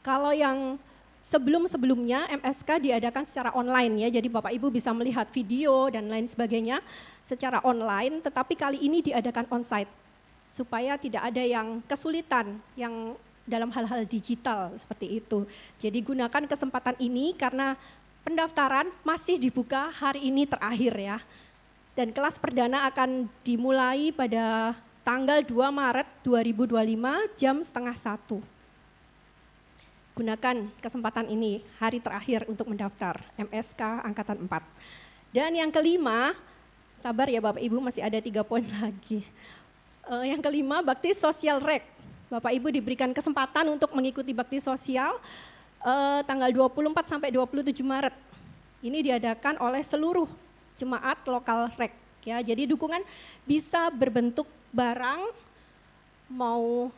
Kalau yang sebelum-sebelumnya MSK diadakan secara online ya, jadi Bapak Ibu bisa melihat video dan lain sebagainya secara online, tetapi kali ini diadakan onsite supaya tidak ada yang kesulitan yang dalam hal-hal digital seperti itu. Jadi gunakan kesempatan ini karena pendaftaran masih dibuka hari ini terakhir ya. Dan kelas perdana akan dimulai pada tanggal 2 Maret 2025 jam 12:30. Gunakan kesempatan ini, hari terakhir untuk mendaftar MSK Angkatan 4. Dan yang kelima, sabar ya Bapak Ibu, masih ada 3 poin lagi. Yang kelima, bakti sosial rek. Bapak Ibu diberikan kesempatan untuk mengikuti bakti sosial tanggal 24 sampai 27 Maret. Ini diadakan oleh seluruh jemaat lokal rek ya. Jadi dukungan bisa berbentuk barang, mau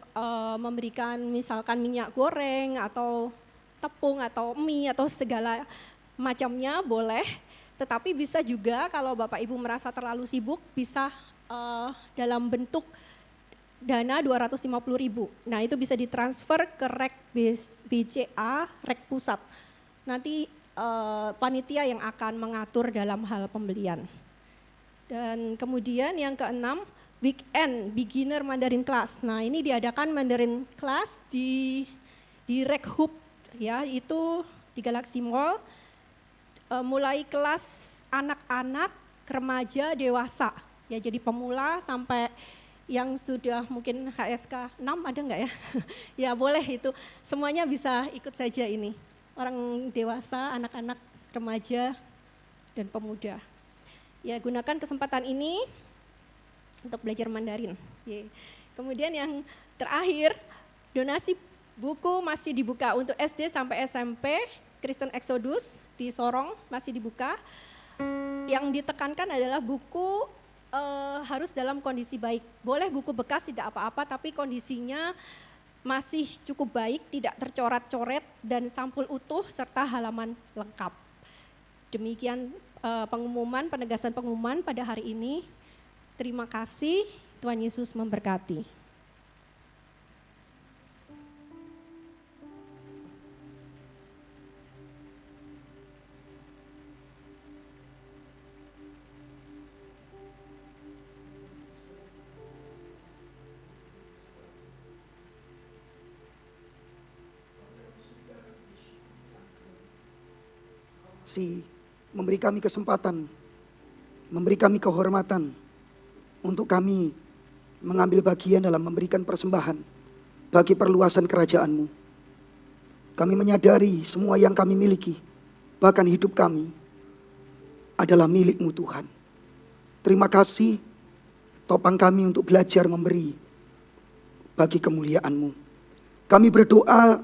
memberikan misalkan minyak goreng atau tepung atau mie atau segala macamnya boleh. Tetapi bisa juga kalau Bapak Ibu merasa terlalu sibuk bisa dalam bentuk dana 250.000. Nah itu bisa ditransfer ke rek BCA, rek pusat. Nanti panitia yang akan mengatur dalam hal pembelian. Dan kemudian yang keenam, weekend beginner Mandarin class. Nah ini diadakan Mandarin class di Rek Hub ya, itu di Galaxy Mall. Mulai kelas anak-anak, remaja, dewasa. Ya jadi pemula sampai yang sudah mungkin HSK 6 ada enggak ya? Ya boleh itu, semuanya bisa ikut saja ini. Orang dewasa, anak-anak, remaja, dan pemuda. Ya gunakan kesempatan ini untuk belajar Mandarin. Kemudian yang terakhir, donasi buku masih dibuka untuk SD sampai SMP, Kristen Exodus di Sorong masih dibuka. Yang ditekankan adalah buku harus dalam kondisi baik. Boleh buku bekas tidak apa-apa, tapi kondisinya masih cukup baik, tidak tercoret-coret dan sampul utuh serta halaman lengkap. Demikian penegasan pengumuman pada hari ini. Terima kasih, Tuhan Yesus memberkati. Memberi kami kesempatan, memberi kami kehormatan untuk kami mengambil bagian dalam memberikan persembahan bagi perluasan kerajaan-Mu. Kami menyadari semua yang kami miliki, bahkan hidup kami adalah milik-Mu Tuhan. Terima kasih, topang kami untuk belajar memberi bagi kemuliaan-Mu. Kami berdoa,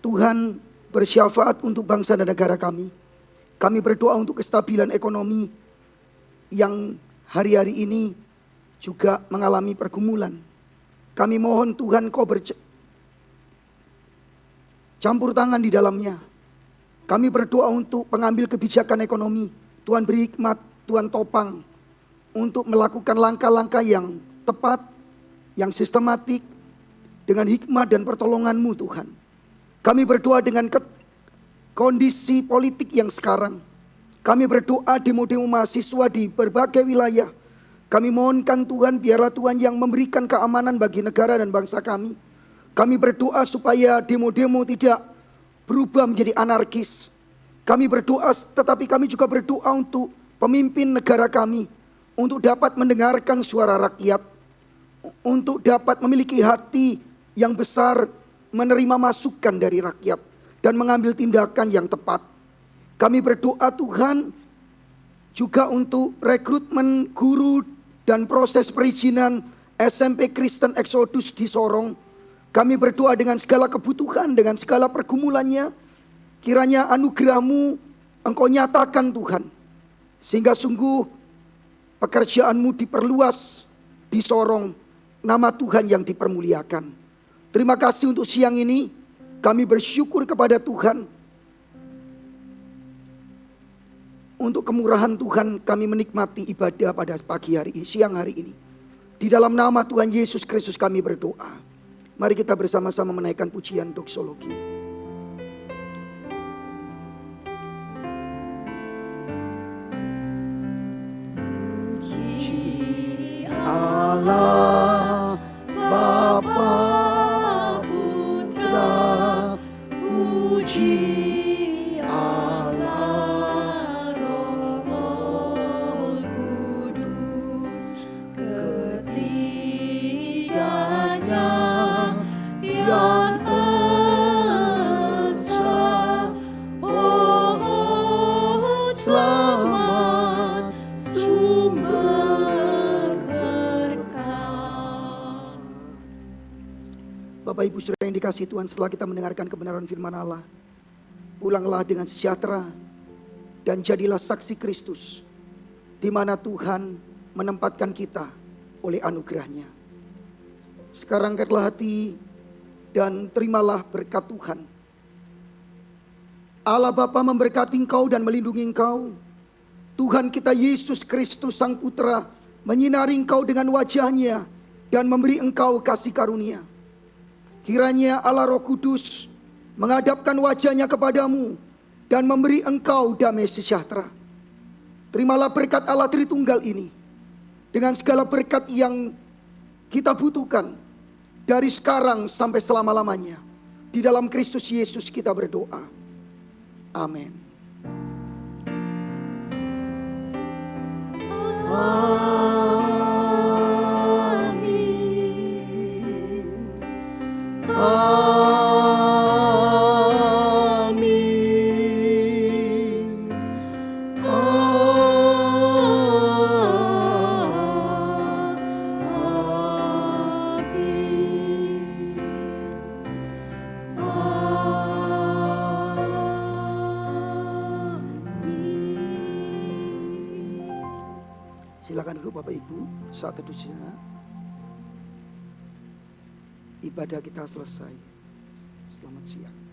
Tuhan bersyafaat untuk bangsa dan negara kami. Kami berdoa untuk kestabilan ekonomi yang hari-hari ini juga mengalami pergumulan. Kami mohon Tuhan Kau bercampur tangan di dalamnya. Kami berdoa untuk pengambil kebijakan ekonomi. Tuhan beri hikmat, Tuhan topang untuk melakukan langkah-langkah yang tepat, yang sistematik, dengan hikmat dan pertolongan-Mu Tuhan. Kami berdoa dengan kondisi politik yang sekarang. Kami berdoa demo-demo mahasiswa di berbagai wilayah. Kami mohonkan Tuhan, biarlah Tuhan yang memberikan keamanan bagi negara dan bangsa kami. Kami berdoa supaya demo-demo tidak berubah menjadi anarkis. Kami berdoa, tetapi kami juga berdoa untuk pemimpin negara kami, untuk dapat mendengarkan suara rakyat, untuk dapat memiliki hati yang besar, menerima masukan dari rakyat dan mengambil tindakan yang tepat. Kami berdoa Tuhan, juga untuk rekrutmen guru dan proses perizinan SMP Kristen Exodus di Sorong. Kami berdoa dengan segala kebutuhan, dengan segala pergumulannya. Kiranya anugerah-Mu Engkau nyatakan Tuhan. Sehingga sungguh pekerjaan-Mu diperluas di Sorong. Nama Tuhan yang dipermuliakan. Terima kasih untuk siang ini. Kami bersyukur kepada Tuhan. Untuk kemurahan Tuhan kami menikmati ibadah pada pagi hari ini, siang hari ini. Di dalam nama Tuhan Yesus Kristus kami berdoa. Mari kita bersama-sama menaikkan pujian doksologi. Puji Allah Bapa Putra, puji Allah Roh Kudus, ketiganya yang esa. Oh selamat sumber berkah. Bapak Ibu Saudara yang dikasihi Tuhan, setelah kita mendengarkan kebenaran firman Allah, pulanglah dengan sejahtera dan jadilah saksi Kristus, di mana Tuhan menempatkan kita oleh anugerah-Nya. Sekarang angkatlah hati dan terimalah berkat Tuhan. Allah Bapa memberkati engkau dan melindungi engkau. Tuhan kita Yesus Kristus Sang Putra menyinari engkau dengan wajah-Nya dan memberi engkau kasih karunia. Kiranya Allah Roh Kudus menghadapkan wajah-Nya kepadamu dan memberi engkau damai sejahtera. Terimalah berkat Allah Tritunggal ini dengan segala berkat yang kita butuhkan dari sekarang sampai selama-lamanya. Di dalam Kristus Yesus kita berdoa. Amin. Silakan duduk Bapak Ibu, saat teduh sejenak. Ibadah kita selesai. Selamat siang.